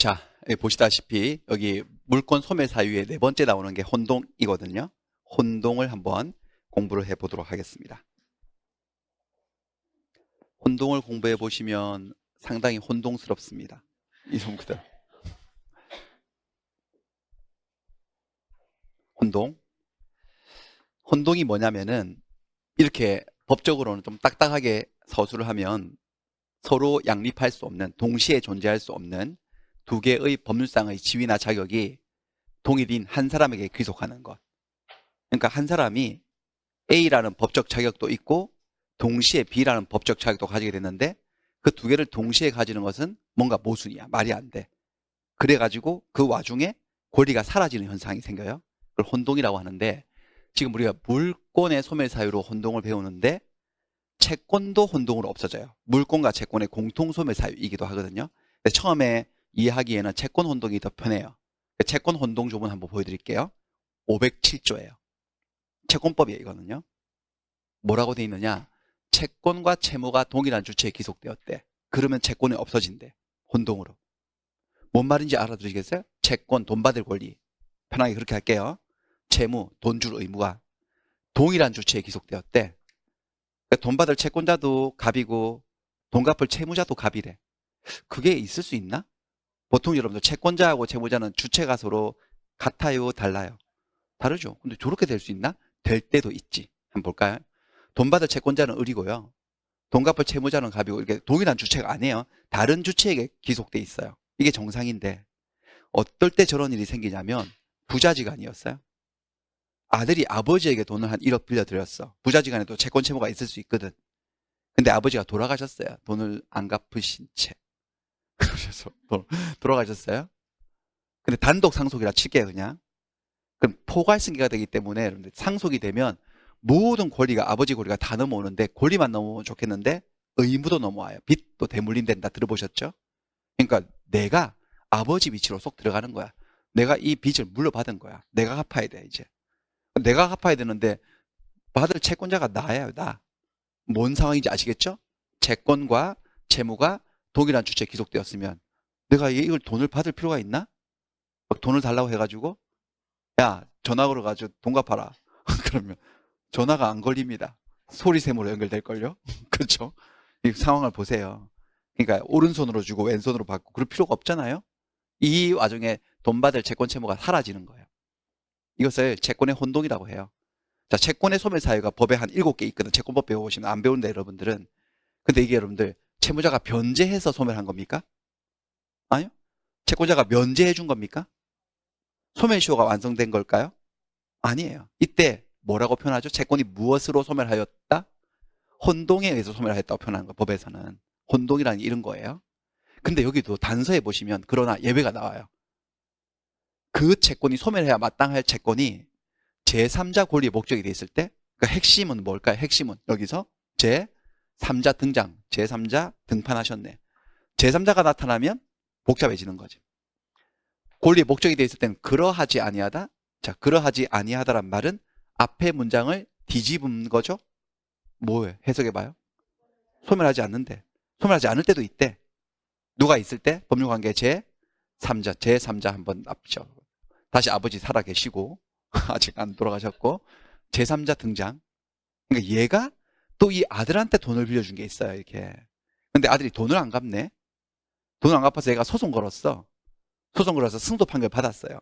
자, 여기 보시다시피 여기 물권 소멸 사유의 네 번째 나오는 게 혼동이거든요. 혼동을 한번 공부를 해보도록 하겠습니다. 혼동을 공부해 보시면 상당히 혼동스럽습니다. 이 정도들. 혼동. 혼동이 뭐냐면은 이렇게 법적으로는 좀 딱딱하게 서술을 하면 서로 양립할 수 없는, 동시에 존재할 수 없는 두 개의 법률상의 지위나 자격이 동일인 한 사람에게 귀속하는 것. 그러니까 한 사람이 A라는 법적 자격도 있고 동시에 B라는 법적 자격도 가지게 됐는데 그 두 개를 동시에 가지는 것은 뭔가 모순이야. 말이 안 돼. 그래가지고 그 와중에 권리가 사라지는 현상이 생겨요. 그걸 혼동이라고 하는데 지금 우리가 물권의 소멸 사유로 혼동을 배우는데 채권도 혼동으로 없어져요. 물권과 채권의 공통 소멸 사유이기도 하거든요. 근데 처음에 이해하기에는 채권 혼동이 더 편해요. 채권 혼동 조문 한번 보여드릴게요. 507조예요. 채권법이에요, 이거는요. 뭐라고 돼 있느냐? 채권과 채무가 동일한 주체에 기속되었대. 그러면 채권이 없어진대. 혼동으로. 뭔 말인지 알아들으시겠어요? 채권, 돈 받을 권리. 편하게 그렇게 할게요. 채무, 돈 줄 의무가 동일한 주체에 기속되었대. 그러니까 돈 받을 채권자도 갑이고 돈 갚을 채무자도 갑이래. 그게 있을 수 있나? 보통 여러분들 채권자하고 채무자는 주체가 서로 같아요, 달라요? 다르죠. 근데 저렇게 될 수 있나? 될 때도 있지. 한번 볼까요? 돈 받을 채권자는 을이고요. 돈 갚을 채무자는 갑이고 이렇게 동일한 주체가 아니에요. 다른 주체에게 기속돼 있어요. 이게 정상인데 어떨 때 저런 일이 생기냐면 부자지간이었어요. 아들이 아버지에게 돈을 한 1억 빌려드렸어. 부자지간에도 채권 채무가 있을 수 있거든. 근데 아버지가 돌아가셨어요. 돈을 안 갚으신 채. 그래서 돌아가셨어요. 근데 단독 상속이라 칠게요, 그냥. 그럼 포괄승계가 되기 때문에 여러분들 상속이 되면 모든 권리가 아버지 권리가 다 넘어오는데 권리만 넘어오면 좋겠는데 의무도 넘어와요. 빚도 대물림된다 들어보셨죠? 그러니까 내가 아버지 위치로 쏙 들어가는 거야. 내가 이 빚을 물려받은 거야. 내가 갚아야 돼 이제. 내가 갚아야 되는데 받을 채권자가 나예요. 나. 뭔 상황인지 아시겠죠? 채권과 채무가 동일한 주체에 기속되었으면 내가 이걸 돈을 받을 필요가 있나? 막 돈을 달라고 해가지고 야 전화 걸어가지고 돈 갚아라. 그러면 전화가 안 걸립니다. 소리샘으로 연결될걸요? 그렇죠? 이 상황을 보세요. 그러니까 오른손으로 주고 왼손으로 받고 그럴 필요가 없잖아요. 이 와중에 돈 받을 채권 채무가 사라지는 거예요. 이것을 채권의 혼동이라고 해요. 자, 채권의 소멸 사유가 법에 한 7개 있거든. 채권법 배워보시면 안 배운다 여러분들은. 근데 이게 여러분들 채무자가 변제해서 소멸한 겁니까? 아니요. 채권자가 면제해 준 겁니까? 소멸시효가 완성된 걸까요? 아니에요. 이때 뭐라고 표현하죠? 채권이 무엇으로 소멸하였다? 혼동에 의해서 소멸하였다고 표현하는 거 법에서는. 혼동이라는 게 이런 거예요. 근데 여기도 단서에 보시면 그러나 예외가 나와요. 그 채권이 소멸해야 마땅할 채권이 제3자 권리의 목적이 돼 있을 때, 그러니까 핵심은 뭘까요? 핵심은 여기서 제3자 등장, 제3자 등판하셨네. 제3자가 나타나면 복잡해지는 거지. 권리의 목적이 돼 있을 때는 그러하지 아니하다. 자, 그러하지 아니하다란 말은 앞에 문장을 뒤집은 거죠. 뭐예요? 해석해봐요. 소멸하지 않는데. 소멸하지 않을 때도 있대. 누가 있을 때? 법률관계 제3자, 제3자 한번 앞죠. 다시 아버지 살아계시고 아직 안 돌아가셨고 제3자 등장. 그러니까 얘가 또 이 아들한테 돈을 빌려준 게 있어요. 이렇게. 근데 아들이 돈을 안 갚네. 돈을 안 갚아서 얘가 소송 걸었어. 소송 걸어서 승소 판결 받았어요.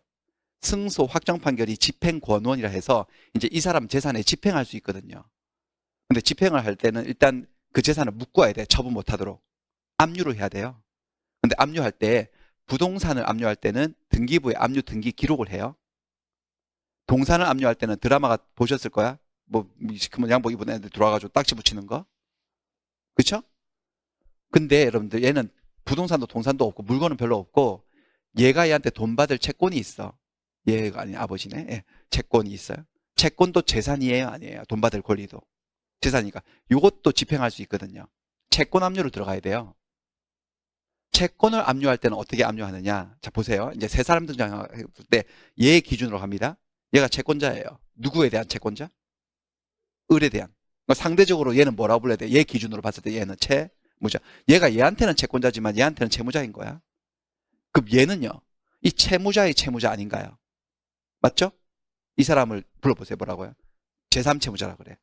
승소 확정 판결이 집행권원이라 해서 이제 이 사람 재산에 집행할 수 있거든요. 근데 집행을 할 때는 일단 그 재산을 묶어야 돼. 처분 못하도록. 압류를 해야 돼요. 근데 압류할 때 부동산을 압류할 때는 등기부에 압류 등기 기록을 해요. 동산을 압류할 때는 드라마가 보셨을 거야. 뭐 시커먼 양복 입은 애들 들어와가지고 딱지 붙이는 거. 그쵸? 근데 여러분들 얘는 부동산도 동산도 없고 물건은 별로 없고 얘가 얘한테 돈 받을 채권이 있어. 얘가 아니 아버지네. 예, 채권이 있어요. 채권도 재산이에요, 아니에요? 돈 받을 권리도 재산이니까 이것도 집행할 수 있거든요. 채권 압류를 들어가야 돼요. 채권을 압류할 때는 어떻게 압류하느냐? 자 보세요. 이제 세 사람 등장할 때 얘 기준으로 합니다. 얘가 채권자예요. 누구에 대한 채권자? 을에 대한. 그러니까 상대적으로 얘는 뭐라고 불러야 돼? 얘 기준으로 봤을 때 얘는 채무자. 얘가 얘한테는 채권자지만 얘한테는 채무자인 거야. 그럼 얘는요, 이 채무자의 채무자 아닌가요? 맞죠? 이 사람을 불러보세요. 뭐라고요? 제3채무자라 그래.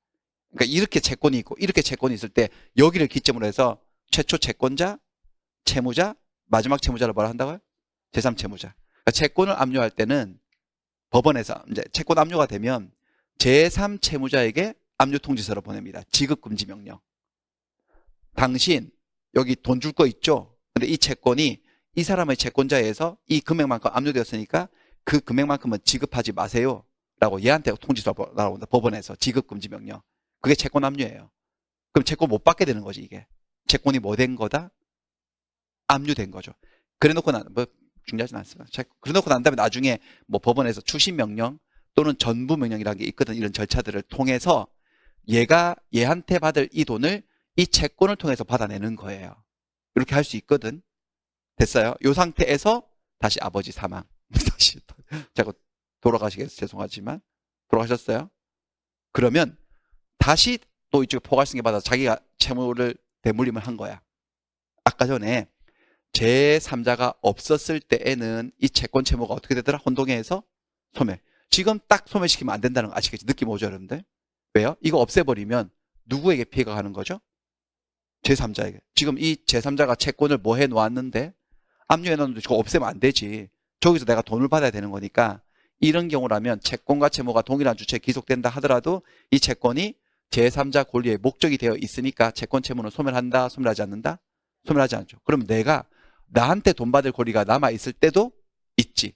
그러니까 이렇게 채권이 있고 이렇게 채권이 있을 때 여기를 기점으로 해서 최초 채권자, 채무자, 마지막 채무자를 뭐라 한다고요? 제3채무자. 그러니까 채권을 압류할 때는 법원에서 이제 채권 압류가 되면 제3채무자에게 압류 통지서를 보냅니다. 지급 금지 명령. 당신 여기 돈 줄 거 있죠? 근데 이 채권이 이 사람의 채권자에 의해서 이 금액만큼 압류되었으니까 그 금액만큼은 지급하지 마세요. 라고 얘한테 통지서가 나온다. 법원에서 지급 금지 명령. 그게 채권 압류예요. 그럼 채권 못 받게 되는 거지, 이게. 채권이 뭐 된 거다? 압류된 거죠. 그래 놓고 뭐 중요하진 않습니다. 그래 놓고 난 다음에 나중에 뭐 법원에서 추심 명령 또는 전부 명령이라는 게 있거든. 이런 절차들을 통해서 얘한테 받을 이 돈을 이 채권을 통해서 받아내는 거예요. 이렇게 할 수 있거든. 됐어요? 이 상태에서 다시 아버지 사망. 다시 자꾸 돌아가시겠어요. 죄송하지만 돌아가셨어요. 그러면 다시 또 이쪽에 포괄승계 받아서 자기가 채무를 대물림을 한 거야. 아까 전에 제3자가 없었을 때에는 이 채권 채무가 어떻게 되더라? 혼동해서 소멸. 지금 딱 소멸시키면 안 된다는 거 아시겠죠? 느낌 오죠, 여러분들? 왜요? 이거 없애버리면 누구에게 피해가 가는 거죠? 제3자에게. 지금 이 제3자가 채권을 뭐 해놓았는데 압류해놨는데 저거 없애면 안 되지. 저기서 내가 돈을 받아야 되는 거니까 이런 경우라면 채권과 채무가 동일한 주체에 기속된다 하더라도 이 채권이 제3자 권리의 목적이 되어 있으니까 채권 채무는 소멸한다, 소멸하지 않는다? 소멸하지 않죠. 그럼 내가 나한테 돈 받을 권리가 남아있을 때도 있지.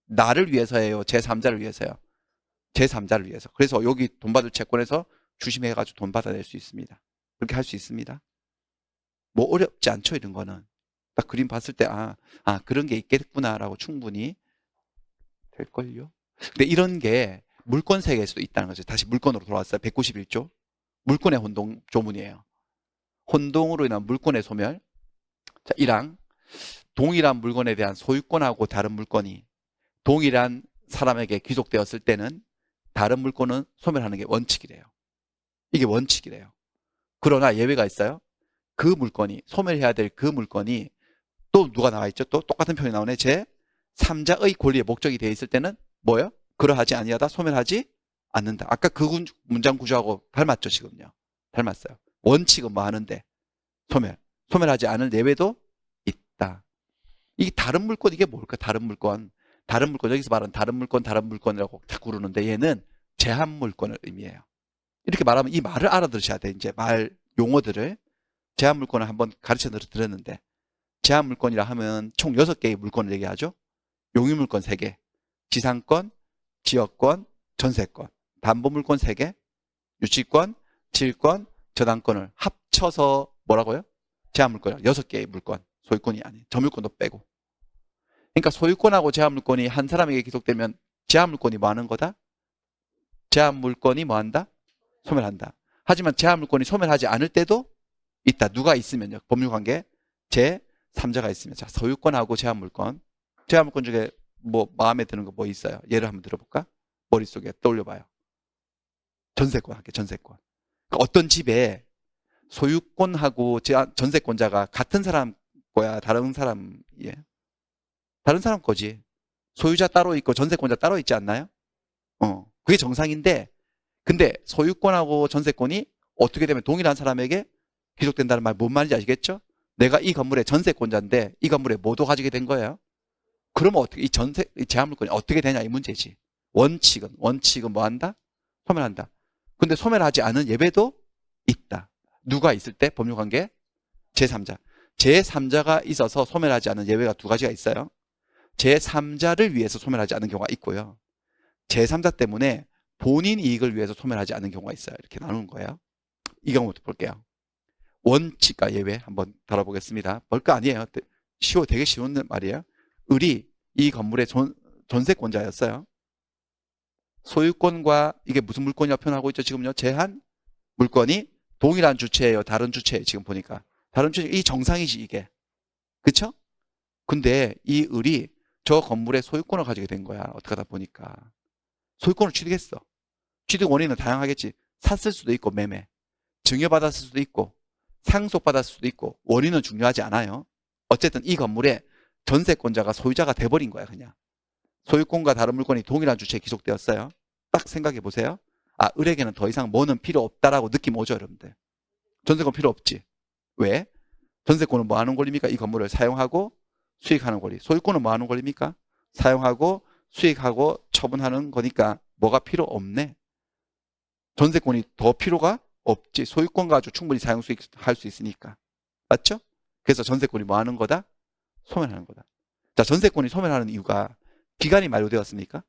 나를 위해서예요? 제3자를 위해서요? 제3자를 위해서. 그래서 여기 돈 받을 채권에서 주심해가지고 돈 받아낼 수 있습니다. 그렇게 할 수 있습니다. 뭐 어렵지 않죠, 이런 거는. 딱 그림 봤을 때, 그런 게 있겠구나라고 충분히 될걸요. 근데 이런 게 물권 세계에서도 있다는 거죠. 다시 물권으로 돌아왔어요. 191조. 물권의 혼동 조문이에요. 혼동으로 인한 물권의 소멸. 자, 1항. 동일한 물건에 대한 소유권하고 다른 물건이 동일한 사람에게 귀속되었을 때는 다른 물건은 소멸하는 게 원칙이래요. 이게 원칙이래요. 그러나 예외가 있어요. 그 물건이, 소멸해야 될 그 물건이 또 누가 나와 있죠? 또 똑같은 표현이 나오네. 제3자의 권리의 목적이 되어 있을 때는 뭐예요? 그러하지 아니하다, 소멸하지 않는다. 아까 그 문장 구조하고 닮았죠, 지금요. 닮았어요. 원칙은 뭐 하는데? 소멸. 소멸하지 않을 예외도 있다. 이 다른 물건, 이게 뭘까? 다른 물건. 다른 물건, 여기서 말하는 다른 물건이라고 자꾸 그러는데 얘는 제한 물건을 의미해요. 이렇게 말하면 이 말을 알아들으셔야 돼. 이제 말 용어들을. 제한 물건을 한번 가르쳐 드렸는데 제한 물건이라 하면 총 6개의 물건을 얘기하죠. 용유 물건 3개, 지상권, 지역권, 전세권, 담보 물건 3개, 유치권, 질권, 저당권을 합쳐서 뭐라고요? 제한 물건 6개의 물건. 소유권이 아닌 점유권도 빼고. 그러니까 소유권하고 제한 물건이 한 사람에게 기속되면 제한 물건이 뭐 하는 거다? 제한 물건이 뭐 한다? 소멸한다. 하지만 제한 물건이 소멸하지 않을 때도 있다. 누가 있으면요. 법률관계 제3자가 있으면. 자, 소유권하고 제한 물건. 제한 물건 중에 뭐 마음에 드는 거 뭐 있어요? 예를 한번 들어볼까? 머릿속에 떠올려봐요. 전세권 할게. 전세권. 그러니까 어떤 집에 소유권하고 전세권자가 같은 사람 거야? 다른 사람, 예. 다른 사람 거지. 소유자 따로 있고 전세권자 따로 있지 않나요? 그게 정상인데, 근데 소유권하고 전세권이 어떻게 되면 동일한 사람에게 귀속된다는 말 뭔 말인지 아시겠죠? 내가 이 건물의 전세권자인데 이 건물에 뭐도 가지게 된 거예요. 그러면 어떻게 이 제한물권이 어떻게 되냐 이 문제지. 원칙은 뭐 한다? 소멸한다. 근데 소멸하지 않은 예외도 있다. 누가 있을 때? 법률관계 제3자. 제3자가 있어서 소멸하지 않은 예외가 2가지가 있어요. 제3자를 위해서 소멸하지 않는 경우가 있고요. 제3자 때문에 본인 이익을 위해서 소멸하지 않는 경우가 있어요. 이렇게 나누는 거예요. 이 경우부터 볼게요. 원칙과 예외 한번 다뤄보겠습니다. 별거 아니에요. 되게 쉬운 말이에요. 을이 이 건물의 전세권자였어요. 소유권과 이게 무슨 물건이라고 표현하고 있죠? 지금요. 제한 물건이 동일한 주체예요. 다른 주체예요. 지금 보니까. 다른 주체, 이 정상이지 이게. 그쵸? 근데 이 을이 저 건물의 소유권을 가지게 된 거야. 어떻게 하다 보니까. 소유권을 취득했어. 취득 원인은 다양하겠지. 샀을 수도 있고 매매. 증여받았을 수도 있고 상속받았을 수도 있고 원인은 중요하지 않아요. 어쨌든 이 건물에 전세권자가 소유자가 돼버린 거야, 그냥. 소유권과 다른 물건이 동일한 주체에 기속되었어요. 딱 생각해 보세요. 아, 을에게는 더 이상 뭐는 필요 없다라고 느낌 오죠, 여러분들. 전세권 필요 없지. 왜? 전세권은 뭐 하는 권리입니까? 이 건물을 사용하고 수익하는 권리. 소유권은 뭐 하는 권리입니까? 사용하고 수익하고 처분하는 거니까 뭐가 필요 없네. 전세권이 더 필요가 없지. 소유권 가지고 충분히 사용 수익할 수 있으니까. 맞죠? 그래서 전세권이 뭐 하는 거다? 소멸하는 거다. 자, 전세권이 소멸하는 이유가 기간이 만료되었습니까?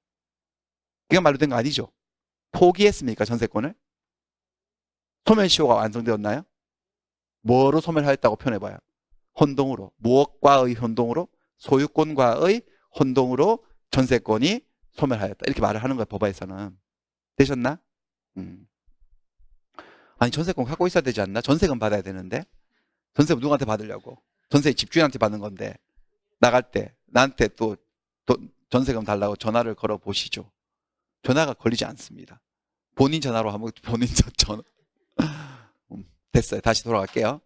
기간 만료된 거 아니죠? 포기했습니까? 전세권을? 소멸시효가 완성되었나요? 뭐로 소멸하였다고 표현해봐요? 혼동으로. 무엇과의 혼동으로? 소유권과의 혼동으로 전세권이 소멸하였다. 이렇게 말을 하는 거예요. 법원에서는. 되셨나? 아니, 전세권 갖고 있어야 되지 않나? 전세금 받아야 되는데. 전세금 누구한테 받으려고? 전세 집주인한테 받는 건데. 나갈 때 나한테 또 전세금 달라고 전화를 걸어 보시죠. 전화가 걸리지 않습니다. 본인 전화로 하면 본인 전화. 됐어요. 다시 돌아갈게요.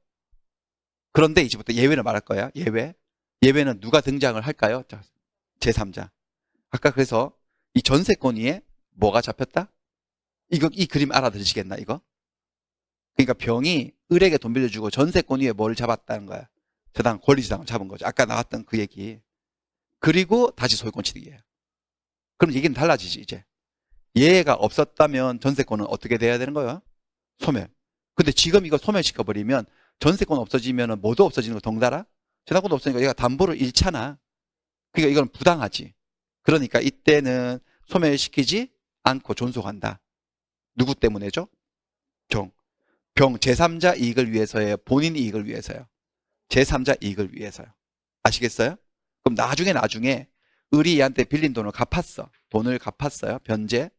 그런데 이제부터 예외를 말할 거야. 예외. 예외는 누가 등장을 할까요? 자, 제3자. 아까 그래서 이 전세권 위에 뭐가 잡혔다? 이 그림 알아들으시겠나, 이거? 그러니까 병이 을에게 돈 빌려주고 전세권 위에 뭐를 잡았다는 거야. 저당 권리지당을 잡은 거죠. 아까 나왔던 그 얘기. 그리고 다시 소유권 취득이에요. 그럼 얘기는 달라지지, 이제. 얘가 없었다면 전세권은 어떻게 돼야 되는 거예요? 소멸. 근데 지금 이거 소멸시켜버리면 전세권 없어지면 뭐도 없어지는 거 덩달아? 재산권도 없으니까 얘가 담보를 잃잖아. 그러니까 이건 부당하지. 그러니까 이때는 소멸시키지 않고 존속한다. 누구 때문에죠? 병 제3자 이익을 위해서예요? 본인 이익을 위해서요? 제3자 이익을 위해서요. 아시겠어요? 그럼 나중에 을이 얘한테 빌린 돈을 갚았어. 돈을 갚았어요. 변제.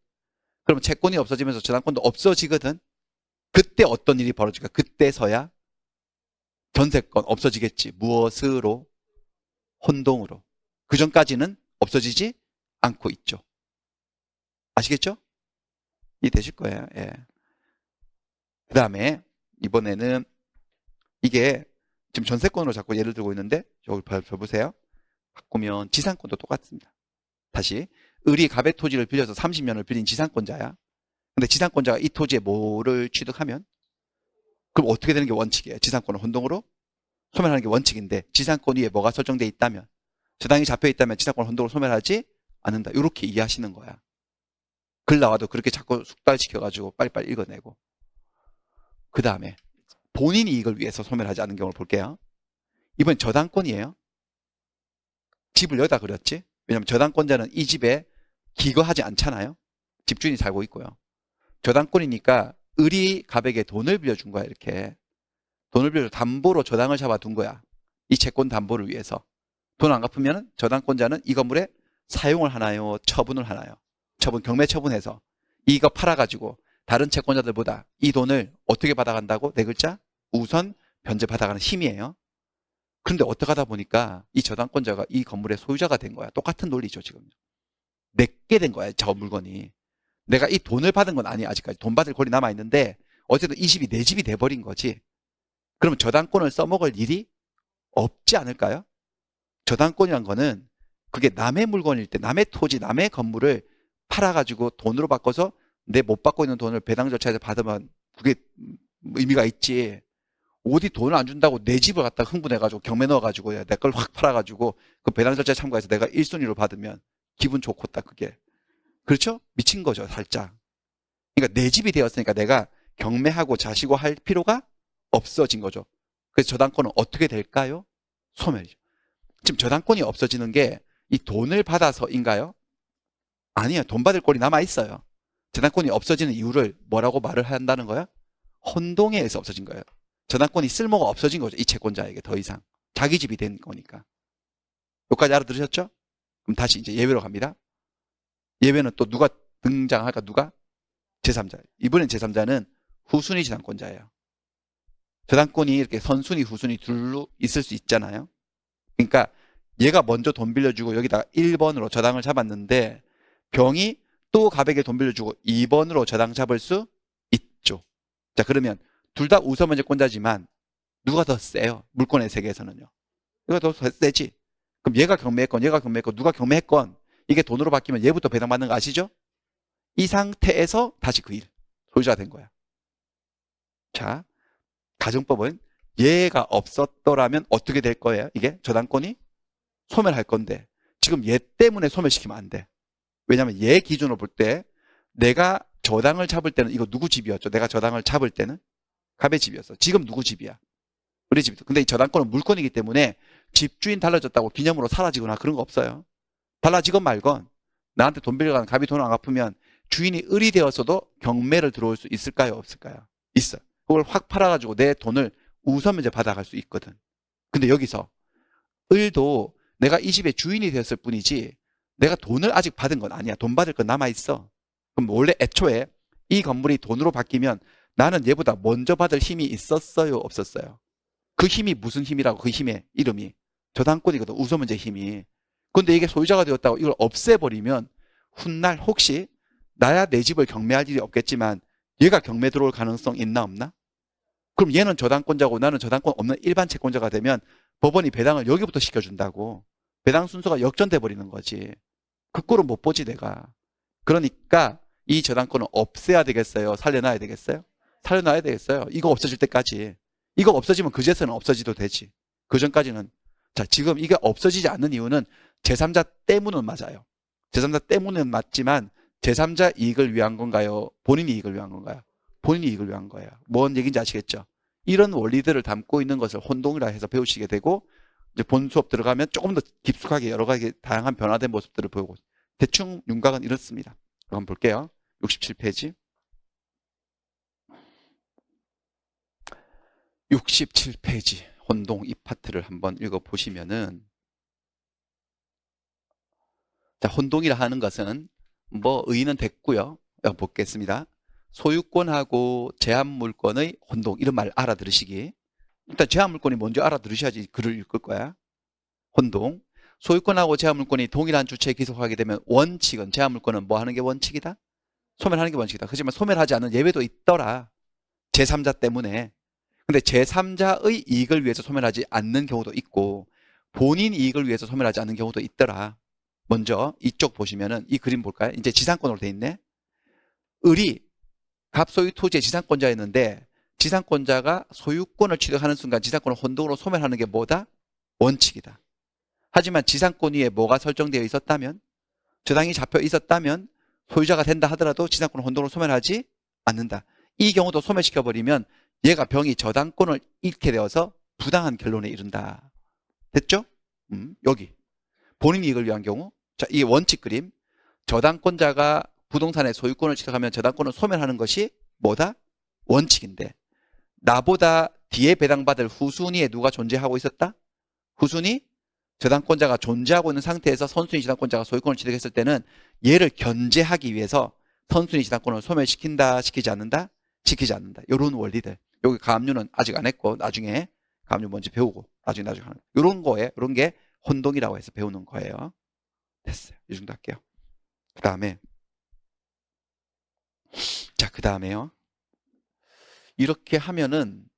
그럼 채권이 없어지면서 저당권도 없어지거든. 그때 어떤 일이 벌어질까? 그때서야 전세권 없어지겠지. 무엇으로? 혼동으로. 그 전까지는 없어지지 않고 있죠. 아시겠죠? 이해되실 거예요. 예. 그 다음에 이번에는 이게 지금 전세권으로 자꾸 예를 들고 있는데 여기 봐보세요. 바꾸면 지상권도 똑같습니다. 다시 을이 갑의 토지를 빌려서 30년을 빌린 지상권자야. 근데 지상권자가 이 토지에 뭐를 취득하면 그럼 어떻게 되는 게 원칙이에요? 지상권을 혼동으로 소멸하는 게 원칙인데 지상권 위에 뭐가 설정돼 있다면 저당이 잡혀 있다면 지상권을 혼동으로 소멸하지 않는다. 이렇게 이해하시는 거야. 글 나와도 그렇게 자꾸 숙달시켜가지고 빨리빨리 읽어내고. 그 다음에 본인 이익을 위해서 소멸하지 않는 경우를 볼게요. 이번 저당권이에요. 집을 여기다 그렸지? 왜냐하면 저당권자는 이 집에 기거하지 않잖아요. 집주인이 살고 있고요. 저당권이니까 을이 갑에게 돈을 빌려준 거야. 이렇게 돈을 빌려 담보로 저당을 잡아둔 거야. 이 채권 담보를 위해서. 돈 안 갚으면 저당권자는 이 건물에 사용을 하나요? 처분을 하나요? 경매 처분해서 이거 팔아가지고 다른 채권자들보다 이 돈을 어떻게 받아간다고? 네 글자? 우선 변제 받아가는 힘이에요. 그런데 어떻게 하다 보니까 이 저당권자가 이 건물의 소유자가 된 거야. 똑같은 논리죠, 지금. 내게 된 거야, 저 물건이. 내가 이 돈을 받은 건 아니야, 아직까지. 돈 받을 권리 남아있는데 어쨌든 이 집이 내 집이 돼버린 거지. 그럼 저당권을 써먹을 일이 없지 않을까요? 저당권이란 거는 그게 남의 물건일 때 남의 토지, 남의 건물을 팔아가지고 돈으로 바꿔서 내 못 받고 있는 돈을 배당 절차에서 받으면 그게 의미가 있지. 어디 돈을 안 준다고 내 집을 갖다 흥분해가지고 경매 넣어가지고 내 걸 확 팔아가지고 그 배당 절차에 참가해서 내가 1순위로 받으면 기분 좋고 딱 그게. 그렇죠? 미친 거죠, 살짝. 그러니까 내 집이 되었으니까 내가 경매하고 자시고 할 필요가 없어진 거죠. 그래서 저당권은 어떻게 될까요? 소멸이죠. 지금 저당권이 없어지는 게 이 돈을 받아서인가요? 아니에요. 돈 받을 꼴이 남아있어요. 저당권이 없어지는 이유를 뭐라고 말을 한다는 거야? 혼동에 의해서 없어진 거예요. 저당권이 쓸모가 없어진 거죠. 이 채권자에게 더 이상. 자기 집이 된 거니까. 여기까지 알아들으셨죠? 그럼 다시 이제 예외로 갑니다. 예외는 또 누가 등장할까? 누가? 제3자. 이번엔 제3자는 후순위 저당권자예요. 저당권이 이렇게 선순위, 후순위 둘로 있을 수 있잖아요. 그러니까 얘가 먼저 돈 빌려주고 여기다가 1번으로 저당을 잡았는데 병이 또 갑에게 돈 빌려주고 2번으로 저당 잡을 수 있죠. 자, 그러면 둘 다 우선 면제권자지만 누가 더 세요? 물권의 세계에서는요. 이거 더 세지. 그럼 얘가 경매했건 누가 경매했건 이게 돈으로 바뀌면 얘부터 배당받는 거 아시죠? 이 상태에서 다시 그 일, 소유자가 된 거야. 자, 가정법은 얘가 없었더라면 어떻게 될 거예요? 이게 저당권이 소멸할 건데 지금 얘 때문에 소멸시키면 안 돼. 왜냐하면 얘 기준으로 볼 때 내가 저당을 잡을 때는 이거 누구 집이었죠? 내가 저당을 잡을 때는 갑의 집이었어. 지금 누구 집이야? 우리 집이죠. 근데 이 저당권은 물건이기 때문에 집주인 달라졌다고 기념으로 사라지거나 그런 거 없어요. 달라지건 말건 나한테 돈 빌려가는 갑이 돈 안 갚으면 주인이 을이 되었어도 경매를 들어올 수 있을까요? 없을까요? 있어. 그걸 확 팔아가지고 내 돈을 우선면제 받아갈 수 있거든. 근데 여기서 을도 내가 이 집의 주인이 되었을 뿐이지 내가 돈을 아직 받은 건 아니야. 돈 받을 건 남아있어. 그럼 원래 애초에 이 건물이 돈으로 바뀌면 나는 얘보다 먼저 받을 힘이 있었어요? 없었어요? 그 힘이 무슨 힘이라고? 그 힘의 이름이 저당권이거든. 우선문제 힘이. 근데 이게 소유자가 되었다고 이걸 없애버리면 훗날 혹시 나야 내 집을 경매할 일이 없겠지만 얘가 경매 들어올 가능성 있나 없나? 그럼 얘는 저당권자고 나는 저당권 없는 일반 채권자가 되면 법원이 배당을 여기부터 시켜준다고. 배당 순서가 역전돼 버리는 거지. 그 꼴은 못 보지 내가. 그러니까 이 저당권은 없애야 되겠어요? 살려놔야 되겠어요? 살려놔야 되겠어요. 이거 없어질 때까지. 이거 없어지면 그제서는 없어지도 되지. 그 전까지는. 자, 지금 이게 없어지지 않는 이유는 제3자 때문은 맞아요. 제3자 때문은 맞지만 제3자 이익을 위한 건가요? 본인 이익을 위한 건가요? 본인 이익을 위한 거예요. 뭔 얘기인지 아시겠죠? 이런 원리들을 담고 있는 것을 혼동이라 해서 배우시게 되고 이제 본 수업 들어가면 조금 더 깊숙하게 여러 가지 다양한 변화된 모습들을 보고 대충 윤곽은 이렇습니다. 한번 볼게요. 67페이지. 67페이지 혼동 이 파트를 한번 읽어보시면은 자, 혼동이라 하는 것은 뭐 의의는 됐고요. 보겠습니다. 소유권하고 제한물권의 혼동 이런 말 알아들으시기. 일단 제한물권이 뭔지 알아들으셔야지 글을 읽을 거야. 혼동. 소유권하고 제한물권이 동일한 주체에 기속하게 되면 원칙은 제한물권은 뭐 하는 게 원칙이다? 소멸하는 게 원칙이다. 하지만 소멸하지 않는 예외도 있더라. 제3자 때문에. 근데 제3자의 이익을 위해서 소멸하지 않는 경우도 있고 본인 이익을 위해서 소멸하지 않는 경우도 있더라. 먼저 이쪽 보시면은 이 그림 볼까요? 이제 지상권으로 돼 있네. 을이 갑소유 토지의 지상권자였는데 지상권자가 소유권을 취득하는 순간 지상권을 혼동으로 소멸하는 게 뭐다? 원칙이다. 하지만 지상권 위에 뭐가 설정되어 있었다면 저당이 잡혀 있었다면 소유자가 된다 하더라도 지상권을 혼동으로 소멸하지 않는다. 이 경우도 소멸시켜버리면 얘가 병이 저당권을 잃게 되어서 부당한 결론에 이른다. 됐죠? 여기 본인 이익을 위한 경우 자, 이 원칙 그림 저당권자가 부동산의 소유권을 취득하면 저당권을 소멸하는 것이 뭐다? 원칙인데 나보다 뒤에 배당받을 후순위에 누가 존재하고 있었다? 후순위 저당권자가 존재하고 있는 상태에서 선순위 지당권자가 소유권을 취득했을 때는 얘를 견제하기 위해서 선순위 지당권을 소멸시킨다, 시키지 않는다? 시키지 않는다. 이런 원리들. 여기 가압류는 아직 안 했고 나중에 가압류 뭔지 배우고 나중에 하는 이런 거에 이런 게 혼동이라고 해서 배우는 거예요. 됐어요. 이 정도 할게요. 그 다음에 자, 그 다음에요. 이렇게 하면은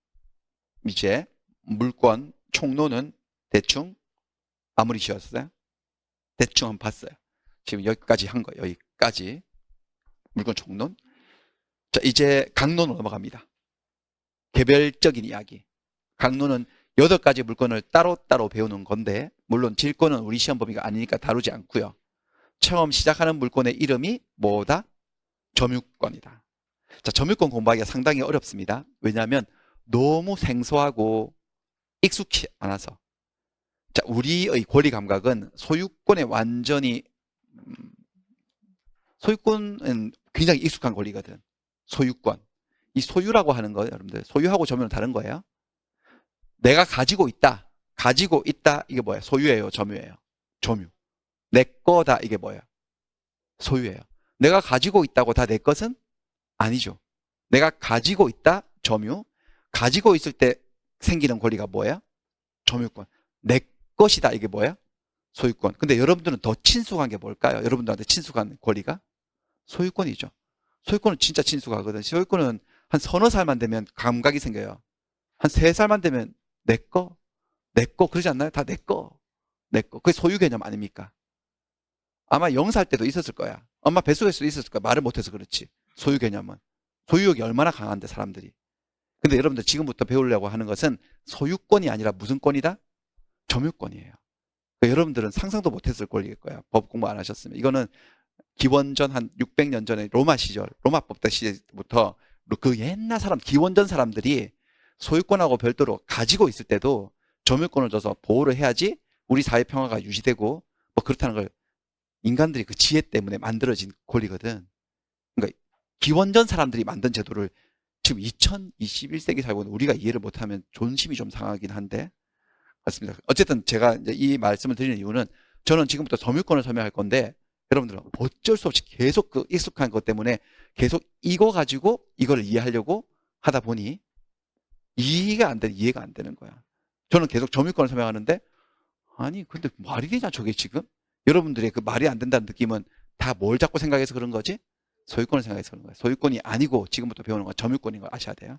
이제 물권 총론은 대충 마무리 지었어요. 대충 한번 봤어요. 지금 여기까지 한 거예요. 여기까지 물권 총론. 자, 이제 강론으로 넘어갑니다. 개별적인 이야기. 강론은 8가지 물권을 따로따로 배우는 건데 물론 질권은 우리 시험 범위가 아니니까 다루지 않고요. 처음 시작하는 물권의 이름이 뭐다? 점유권이다. 자, 점유권 공부하기가 상당히 어렵습니다. 왜냐하면 너무 생소하고 익숙치 않아서. 자, 우리의 권리 감각은 소유권에 완전히 소유권은 굉장히 익숙한 권리거든. 소유권. 이 소유라고 하는 거 여러분들 소유하고 점유는 다른 거예요. 내가 가지고 있다. 가지고 있다. 이게 뭐예요? 소유예요? 점유예요? 점유. 내 거다. 이게 뭐예요? 소유예요. 내가 가지고 있다고 다 내 것은 아니죠. 내가 가지고 있다. 점유. 가지고 있을 때 생기는 권리가 뭐예요? 점유권. 내 것이다. 이게 뭐예요? 소유권. 근데 여러분들은 더 친숙한 게 뭘까요? 여러분들한테 친숙한 권리가? 소유권이죠. 소유권은 진짜 친숙하거든. 소유권은 한 서너 살만 되면 감각이 생겨요. 한 3살만 되면 내 거? 내 거 그러지 않나요? 다 내 거. 내 거. 그게 소유 개념 아닙니까? 아마 영살 때도 있었을 거야. 엄마 뱃속에서도 있었을 거야. 말을 못해서 그렇지. 소유 개념은. 소유욕이 얼마나 강한데 사람들이. 근데 여러분들 지금부터 배우려고 하는 것은 소유권이 아니라 무슨 권이다? 점유권이에요. 그러니까 여러분들은 상상도 못했을 권리일 거야. 법 공부 안 하셨으면. 이거는 기원전 한 600년 전에 로마 시절, 로마 법대 시절부터 그 옛날 사람, 기원전 사람들이 소유권하고 별도로 가지고 있을 때도 점유권을 줘서 보호를 해야지 우리 사회 평화가 유지되고 뭐 그렇다는 걸 인간들이 그 지혜 때문에 만들어진 권리거든. 그러니까 기원전 사람들이 만든 제도를 지금 2021세기 살고 있는 우리가 이해를 못하면 존심이 좀 상하긴 한데 맞습니다. 어쨌든 제가 이제 이 말씀을 드리는 이유는 저는 지금부터 점유권을 설명할 건데 여러분들은 어쩔 수 없이 계속 그 익숙한 것 때문에 계속 이거 가지고 이걸 이해하려고 하다 보니 이해가 안 되는 거야. 저는 계속 점유권을 설명하는데 아니 근데 말이 되냐 저게 지금? 여러분들의 그 말이 안 된다는 느낌은 다 뭘 자꾸 생각해서 그런 거지? 소유권을 생각해서 그런 거예요. 소유권이 아니고 지금부터 배우는 건 점유권인 걸 아셔야 돼요.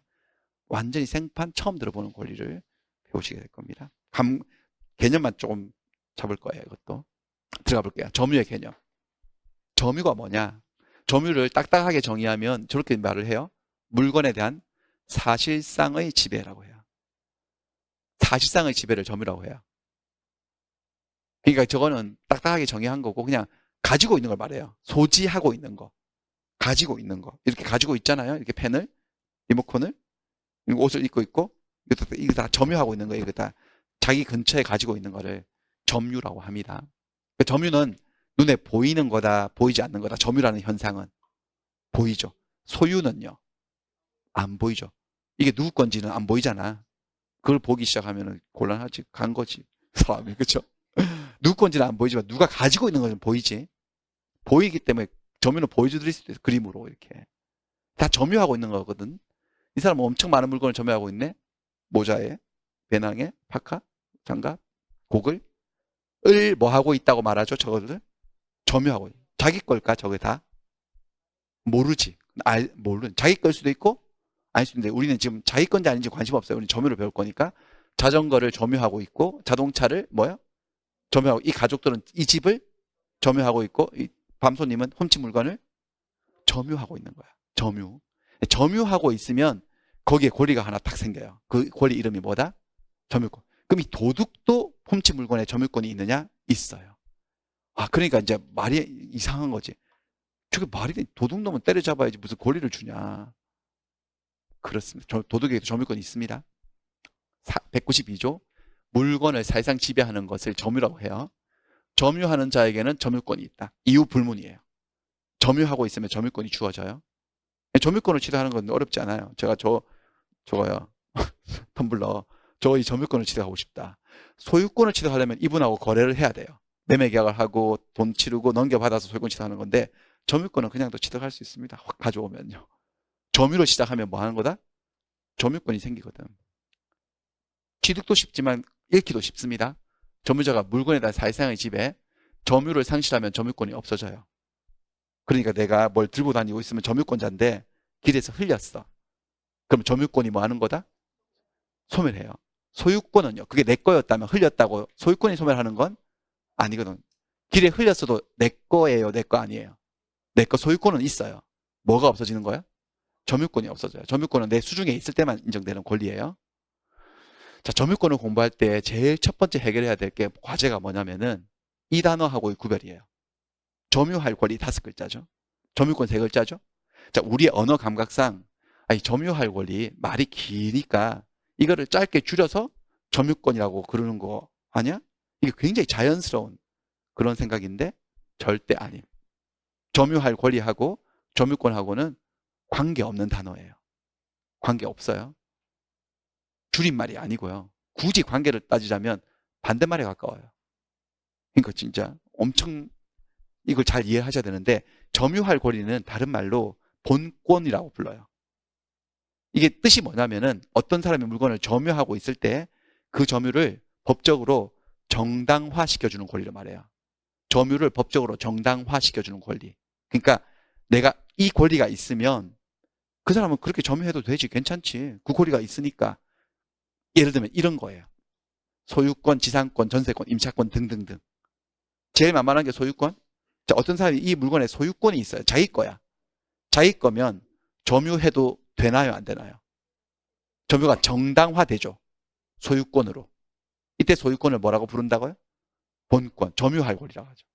완전히 생판 처음 들어보는 권리를 배우시게 될 겁니다. 개념만 조금 잡을 거예요. 이것도. 들어가 볼게요. 점유의 개념. 점유가 뭐냐? 점유를 딱딱하게 정의하면 저렇게 말을 해요. 물건에 대한 사실상의 지배라고 해요. 사실상의 지배를 점유라고 해요. 그러니까 저거는 딱딱하게 정의한 거고 그냥 가지고 있는 걸 말해요. 소지하고 있는 거. 가지고 있는 거. 이렇게 가지고 있잖아요. 이렇게 펜을, 리모컨을, 옷을 입고 있고 이거 다 점유하고 있는 거예요. 이거 다 자기 근처에 가지고 있는 거를 점유라고 합니다. 그 점유는 눈에 보이는 거다, 보이지 않는 거다. 점유라는 현상은 보이죠. 소유는요, 안 보이죠. 이게 누구 건지는 안 보이잖아. 그걸 보기 시작하면 곤란하지. 간 거지. 사람이. 그렇죠? 누구 건지는 안 보이지만 누가 가지고 있는 건 보이지. 보이기 때문에 점유는 보여드릴 수도 있어. 그림으로 이렇게. 다 점유하고 있는 거거든. 이 사람은 엄청 많은 물건을 점유하고 있네. 모자에, 배낭에, 파카, 장갑, 고글. 을 뭐 하고 있다고 말하죠. 저거를 점유하고. 자기 걸까? 저게 다? 모르지. 모르는. 자기 걸 수도 있고 아닐 수도 있는데 우리는 지금 자기 건지 아닌지 관심 없어요. 우리는 점유를 배울 거니까. 자전거를 점유하고 있고 자동차를 뭐야? 점유하고 이 가족들은 이 집을 점유하고 있고 이 밤손님은 훔친 물건을 점유하고 있는 거야. 점유. 점유하고 있으면 거기에 권리가 하나 딱 생겨요. 그 권리 이름이 뭐다? 점유권. 그럼 이 도둑도 훔친 물건에 점유권이 있느냐? 있어요. 아, 그러니까 이제 말이 이상한 거지. 저게 말이 돼. 도둑놈은 때려잡아야지 무슨 권리를 주냐. 그렇습니다. 도둑에게도 점유권이 있습니다. 192조. 물건을 사실상 지배하는 것을 점유라고 해요. 점유하는 자에게는 점유권이 있다. 이유 불문이에요. 점유하고 있으면 점유권이 주어져요. 점유권을 취득하는 건 어렵지 않아요. 제가 저거요. 텀블러. 저 이 점유권을 취득하고 싶다. 소유권을 취득하려면 이분하고 거래를 해야 돼요. 매매 계약을 하고 돈 치르고 넘겨받아서 소유권 취득하는 건데 점유권은 그냥 또 취득할 수 있습니다. 확 가져오면요. 점유로 시작하면 뭐 하는 거다? 점유권이 생기거든. 취득도 쉽지만 잃기도 쉽습니다. 점유자가 물건에 대한 사실상의 지배, 점유를 상실하면 점유권이 없어져요. 그러니까 내가 뭘 들고 다니고 있으면 점유권자인데 길에서 흘렸어. 그럼 점유권이 뭐 하는 거다? 소멸해요. 소유권은요. 그게 내 거였다면 흘렸다고 소유권이 소멸하는 건 아니거든. 길에 흘렸어도 내 거예요, 내 거 아니에요. 내 거 소유권은 있어요. 뭐가 없어지는 거야? 점유권이 없어져요. 점유권은 내 수중에 있을 때만 인정되는 권리예요. 자, 점유권을 공부할 때 제일 첫 번째 해결해야 될 게 과제가 뭐냐면은 이 단어하고의 구별이에요. 점유할 권리 5글자죠. 점유권 3글자죠. 자, 우리의 언어 감각상 아니, 점유할 권리 말이 기니까 이거를 짧게 줄여서 점유권이라고 그러는 거 아니야? 이게 굉장히 자연스러운 그런 생각인데 절대 아님. 점유할 권리하고 점유권하고는 관계없는 단어예요. 관계없어요. 줄임말이 아니고요. 굳이 관계를 따지자면 반대말에 가까워요. 그러니까 진짜 엄청 이걸 잘 이해하셔야 되는데 점유할 권리는 다른 말로 본권이라고 불러요. 이게 뜻이 뭐냐면은 어떤 사람이 물건을 점유하고 있을 때 그 점유를 법적으로 정당화시켜주는 권리를 말해요. 점유를 법적으로 정당화시켜주는 권리. 그러니까 내가 이 권리가 있으면 그 사람은 그렇게 점유해도 되지. 괜찮지. 그 권리가 있으니까. 예를 들면 이런 거예요. 소유권, 지상권, 전세권, 임차권 등등등. 제일 만만한 게 소유권. 자, 어떤 사람이 이 물건에 소유권이 있어요. 자기 거야. 자기 거면 점유해도 되나요, 안 되나요? 점유가 정당화되죠. 소유권으로. 이때 소유권을 뭐라고 부른다고요? 본권, 점유할 권리라고 하죠.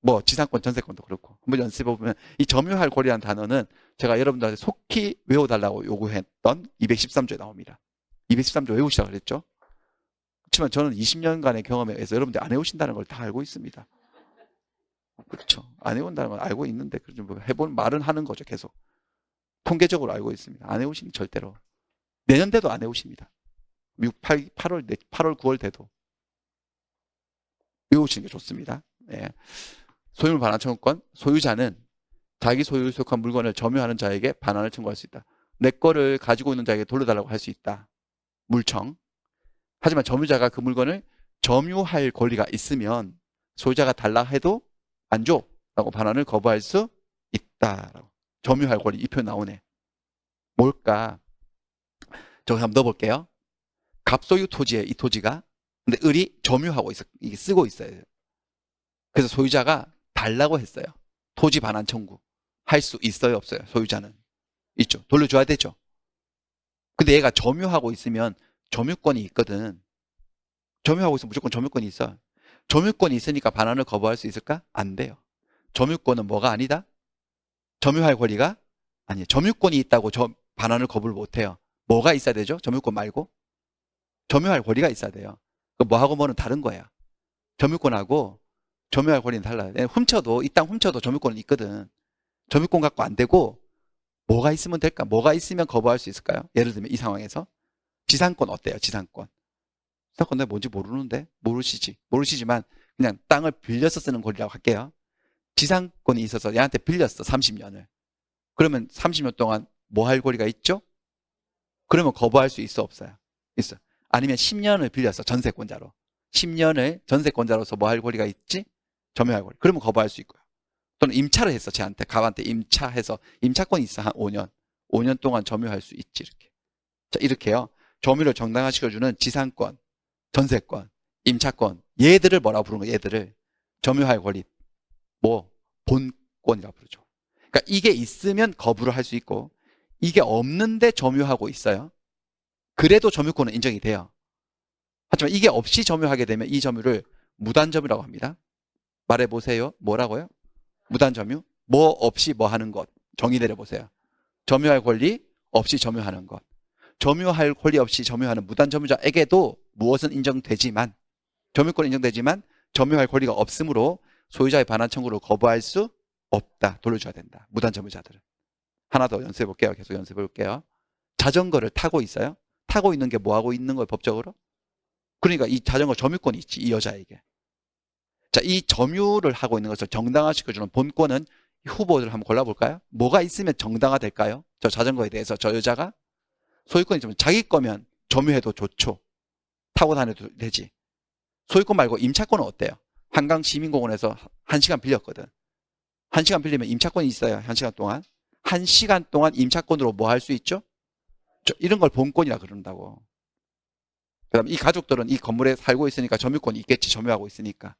뭐 지상권, 전세권도 그렇고. 한번 연습해 보면 이 점유할 권리라는 단어는 제가 여러분들한테 속히 외워달라고 요구했던 213조에 나옵니다. 213조 외우시라고 그랬죠. 그렇지만 저는 20년간의 경험에 의해서 여러분들이 안 해오신다는 걸 다 알고 있습니다. 그렇죠. 안 해온다는 건 알고 있는데 뭐 해본 말은 하는 거죠. 계속. 통계적으로 알고 있습니다. 안 해오시면 절대로. 내년 돼도 안 해오십니다. 8월, 9월 돼도. 외우시는 게 좋습니다. 예. 소유물 반환 청구권. 소유자는 자기 소유에 속한 물건을 점유하는 자에게 반환을 청구할 수 있다. 내 거를 가지고 있는 자에게 돌려달라고 할 수 있다. 물청. 하지만 점유자가 그 물건을 점유할 권리가 있으면 소유자가 달라 해도 안 줘. 라고 반환을 거부할 수 있다라고. 점유할 권리. 이 표현 나오네. 뭘까? 저기 한번 넣어볼게요. 갑소유 토지에 이 토지가 근데 을이 점유하고 있어. 이게 쓰고 있어요. 그래서 소유자가 달라고 했어요. 토지 반환 청구. 할 수 있어요, 없어요? 소유자는. 있죠. 돌려줘야 되죠. 근데 얘가 점유하고 있으면 점유권이 있거든. 점유하고 있으면 무조건 점유권이 있어. 점유권이 있으니까 반환을 거부할 수 있을까? 안 돼요. 점유권은 뭐가 아니다? 점유할 권리가 아니에요. 점유권이 있다고 반환을 거부를 못 해요. 뭐가 있어야 되죠? 점유권 말고? 점유할 권리가 있어야 돼요. 뭐하고 뭐는 다른 거야. 점유권하고 점유할 권리는 달라요. 훔쳐도, 이 땅 훔쳐도 점유권은 있거든. 점유권 갖고 안 되고, 뭐가 있으면 될까? 뭐가 있으면 거부할 수 있을까요? 예를 들면 이 상황에서. 지상권 어때요? 지상권. 지상권 내가 뭔지 모르는데? 모르시지만 그냥 땅을 빌려서 쓰는 권리라고 할게요. 지상권이 있어서 얘한테 빌렸어. 30년을. 그러면 30년 동안 뭐 할 권리가 있죠? 그러면 거부할 수 있어? 없어요? 있어. 아니면 10년을 빌렸어. 전세권자로. 10년을 전세권자로서 뭐 할 권리가 있지? 점유할 권리. 그러면 거부할 수 있고요. 또는 임차를 했어. 쟤한테. 갑한테 임차해서. 임차권이 있어. 한 5년. 5년 동안 점유할 수 있지. 이렇게. 자, 이렇게요. 점유를 정당화시켜주는 지상권, 전세권, 임차권. 얘들을 뭐라고 부르는 거예요? 얘들을. 점유할 권리. 뭐, 본권이라고 부르죠. 그러니까 이게 있으면 거부를 할 수 있고, 이게 없는데 점유하고 있어요. 그래도 점유권은 인정이 돼요. 하지만 이게 없이 점유하게 되면 이 점유를 무단점유라고 합니다. 말해보세요. 뭐라고요? 무단점유? 뭐 없이 뭐 하는 것. 정의 내려보세요. 점유할 권리 없이 점유하는 것. 점유할 권리 없이 점유하는 무단점유자에게도 무엇은 인정되지만 점유권은 인정되지만 점유할 권리가 없으므로 소유자의 반환 청구를 거부할 수 없다. 돌려줘야 된다. 무단점유자들은. 하나 더 연습해 볼게요. 계속 연습해 볼게요. 자전거를 타고 있어요. 타고 있는 게 뭐하고 있는 거예요? 법적으로? 그러니까 이 자전거 점유권이 있지. 이 여자에게. 자, 이 점유를 하고 있는 것을 정당화시켜주는 본권은 후보들 한번 골라볼까요? 뭐가 있으면 정당화될까요? 저 자전거에 대해서 저 여자가 소유권이 좀 자기 거면 점유해도 좋죠. 타고 다녀도 되지. 소유권 말고 임차권은 어때요? 한강시민공원에서 1시간 빌렸거든. 1시간 빌리면 임차권이 있어요. 1시간 동안. 1시간 동안 임차권으로 뭐 할 수 있죠? 이런 걸 본권이라 그런다고. 그 다음 이 가족들은 이 건물에 살고 있으니까 점유권이 있겠지. 점유하고 있으니까.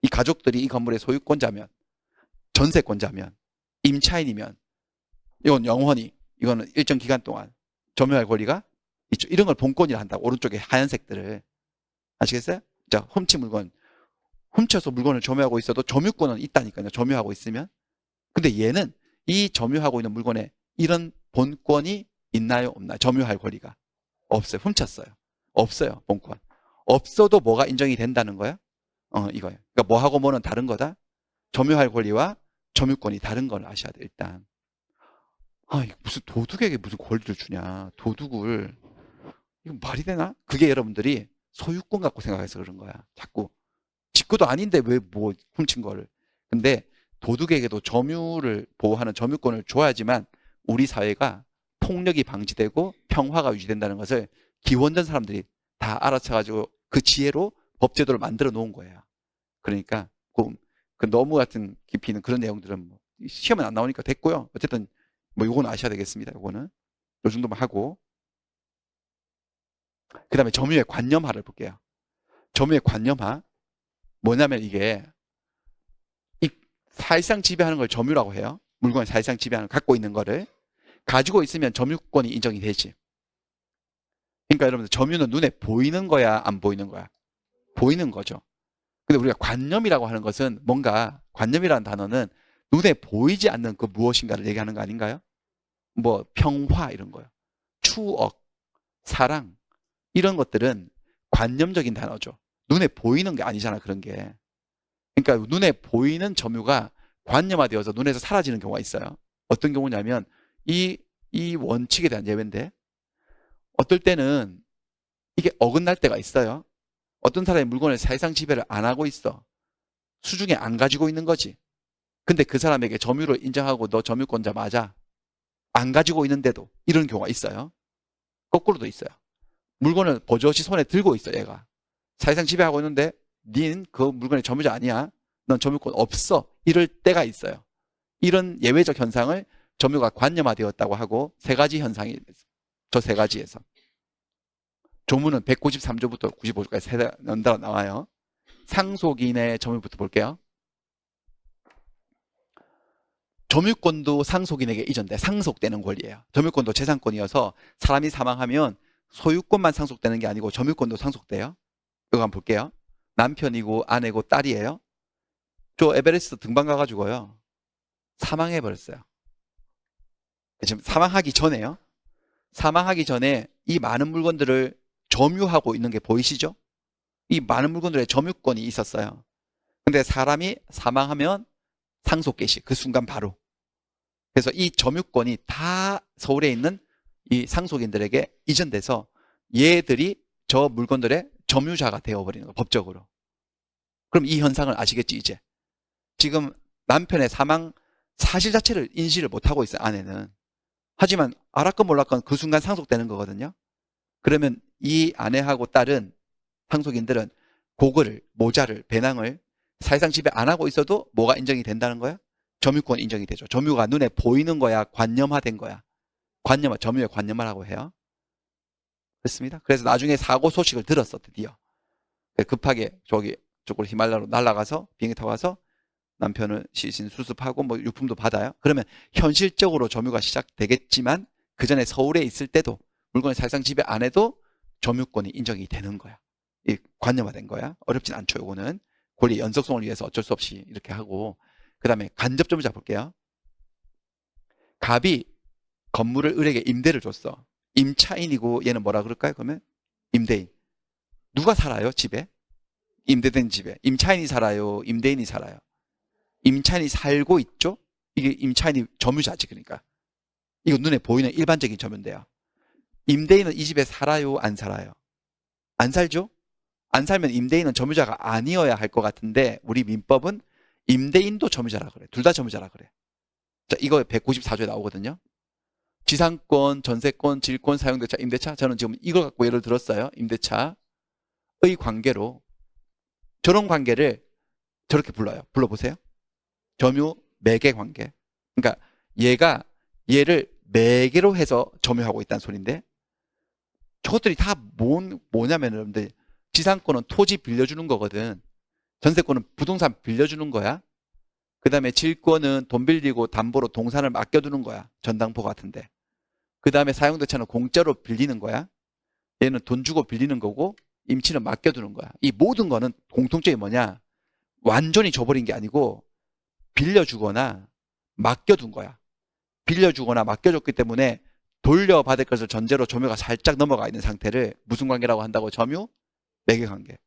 이 가족들이 이 건물의 소유권자면, 전세권자면, 임차인이면 이건 영원히, 이거는 일정 기간 동안 점유할 권리가 있죠. 이런 걸 본권이라 한다고. 오른쪽에 하얀색들을. 아시겠어요? 자, 훔친 물건. 훔쳐서 물건을 점유하고 있어도 점유권은 있다니까요. 점유하고 있으면. 근데 얘는 이 점유하고 있는 물건에 이런 본권이 있나요? 없나요? 점유할 권리가. 없어요. 훔쳤어요. 없어요. 본권. 없어도 뭐가 인정이 된다는 거야? 이거예요. 그러니까 뭐하고 뭐는 다른 거다? 점유할 권리와 점유권이 다른 걸 아셔야 돼, 일단. 무슨 도둑에게 무슨 권리를 주냐. 도둑을. 이거 말이 되나? 그게 여러분들이 소유권 갖고 생각해서 그런 거야. 자꾸. 지 것도 아닌데 왜 뭐 훔친 거를. 근데 도둑에게도 점유를 보호하는 점유권을 줘야지만 우리 사회가 폭력이 방지되고 평화가 유지된다는 것을 기원전 사람들이 다 알아차가지고 그 지혜로 법제도를 만들어 놓은 거예요. 그러니까 그 너무 같은 깊이 있는 그런 내용들은 뭐 시험에 안 나오니까 됐고요. 어쨌든 뭐 요거는 아셔야 되겠습니다. 요거는 요 정도만 하고 그 다음에 점유의 관념하를 볼게요. 점유의 관념하. 뭐냐면 이게 이 사실상 지배하는 걸 점유라고 해요. 물건을 사실상 지배하는, 갖고 있는 거를. 가지고 있으면 점유권이 인정이 되지. 그러니까 여러분들 점유는 눈에 보이는 거야, 안 보이는 거야? 보이는 거죠. 근데 우리가 관념이라고 하는 것은 뭔가, 관념이라는 단어는 눈에 보이지 않는 그 무엇인가를 얘기하는 거 아닌가요? 뭐 평화 이런 거요. 추억, 사랑 이런 것들은 관념적인 단어죠. 눈에 보이는 게 아니잖아, 그런 게. 그러니까 눈에 보이는 점유가 관념화되어서 눈에서 사라지는 경우가 있어요. 어떤 경우냐면 이 원칙에 대한 예배인데, 어떨 때는 이게 어긋날 때가 있어요. 어떤 사람이 물건을 사실상 지배를 안 하고 있어. 수중에 안 가지고 있는 거지. 근데 그 사람에게 점유를 인정하고 너 점유권자 맞아. 안 가지고 있는데도 이런 경우가 있어요. 거꾸로도 있어요. 물건을 버젓이 손에 들고 있어, 얘가. 사실상 지배하고 있는데 닌 그 물건의 점유자 아니야. 넌 점유권 없어. 이럴 때가 있어요. 이런 예외적 현상을 점유가 관념화되었다고 하고, 세 가지 현상이, 저 세 가지에서. 조문은 193조부터 95조까지 연달아 나와요. 상속인의 점유부터 볼게요. 점유권도 상속인에게 이전돼. 상속되는 권리예요. 점유권도 재산권이어서 사람이 사망하면 소유권만 상속되는 게 아니고 점유권도 상속돼요. 이거 한번 볼게요. 남편이고 아내고 딸이에요. 저 에베레스트 등반 가가지고요, 사망해버렸어요. 지금 사망하기 전에요. 사망하기 전에 이 많은 물건들을 점유하고 있는 게 보이시죠? 이 많은 물건들의 점유권이 있었어요. 근데 사람이 사망하면 상속 개시, 그 순간 바로. 그래서 이 점유권이 다 서울에 있는 이 상속인들에게 이전돼서 얘들이 저 물건들의 점유자가 되어버리는 거예요, 법적으로. 그럼 이 현상을 아시겠지, 이제. 지금 남편의 사망 사실 자체를 인지를 못하고 있어요, 아내는. 하지만 알았건 몰랐건 그 순간 상속되는 거거든요. 그러면 이 아내하고 딸은, 상속인들은 고거를, 모자를, 배낭을 사실상 지배 안 하고 있어도 뭐가 인정이 된다는 거야? 점유권 인정이 되죠. 점유가 눈에 보이는 거야, 관념화된 거야? 관념화, 점유의 관념화라고 해요. 그렇습니다. 그래서 나중에 사고 소식을 들었어, 드디어. 급하게 저쪽으로 히말라야로 날아가서 비행기 타고 가서 남편을 시신 수습하고 뭐 유품도 받아요. 그러면 현실적으로 점유가 시작되겠지만 그 전에 서울에 있을 때도 물건을 사실상 지배 안 해도 점유권이 인정이 되는 거야. 이 관념화된 거야. 어렵진 않죠. 요거는 권리 연속성을 위해서 어쩔 수 없이 이렇게 하고. 그 다음에 간접 점유자 볼게요. 갑이 건물을 을에게 임대를 줬어. 임차인이고 얘는 뭐라 그럴까요? 그러면 임대인. 누가 살아요? 집에? 임대된 집에. 임차인이 살아요? 임대인이 살아요? 임차인이 살고 있죠? 이게 임차인이 점유자지, 그러니까. 이거 눈에 보이는 일반적인 점유인데요. 임대인은 이 집에 살아요? 안 살아요? 안 살죠? 안 살면 임대인은 점유자가 아니어야 할 것 같은데 우리 민법은 임대인도 점유자라 그래. 둘 다 점유자라 그래. 자, 이거 194조에 나오거든요. 지상권, 전세권, 질권, 사용대차, 임대차. 저는 지금 이걸 갖고 예를 들었어요. 임대차의 관계로. 저런 관계를 저렇게 불러요. 불러보세요. 점유 매개 관계. 그러니까 얘가 얘를 매개로 해서 점유하고 있다는 소리인데, 저것들이 다 뭐냐면 여러분들, 지상권은 토지 빌려주는 거거든. 전세권은 부동산 빌려주는 거야. 그 다음에 질권은 돈 빌리고 담보로 동산을 맡겨두는 거야. 전당포 같은데. 그 다음에 사용대차는 공짜로 빌리는 거야. 얘는 돈 주고 빌리는 거고, 임치는 맡겨두는 거야. 이 모든 거는 공통점이 뭐냐? 완전히 줘버린 게 아니고 빌려주거나 맡겨둔 거야. 빌려주거나 맡겨줬기 때문에 돌려받을 것을 전제로 점유가 살짝 넘어가 있는 상태를 무슨 관계라고 한다고? 점유 매개 관계.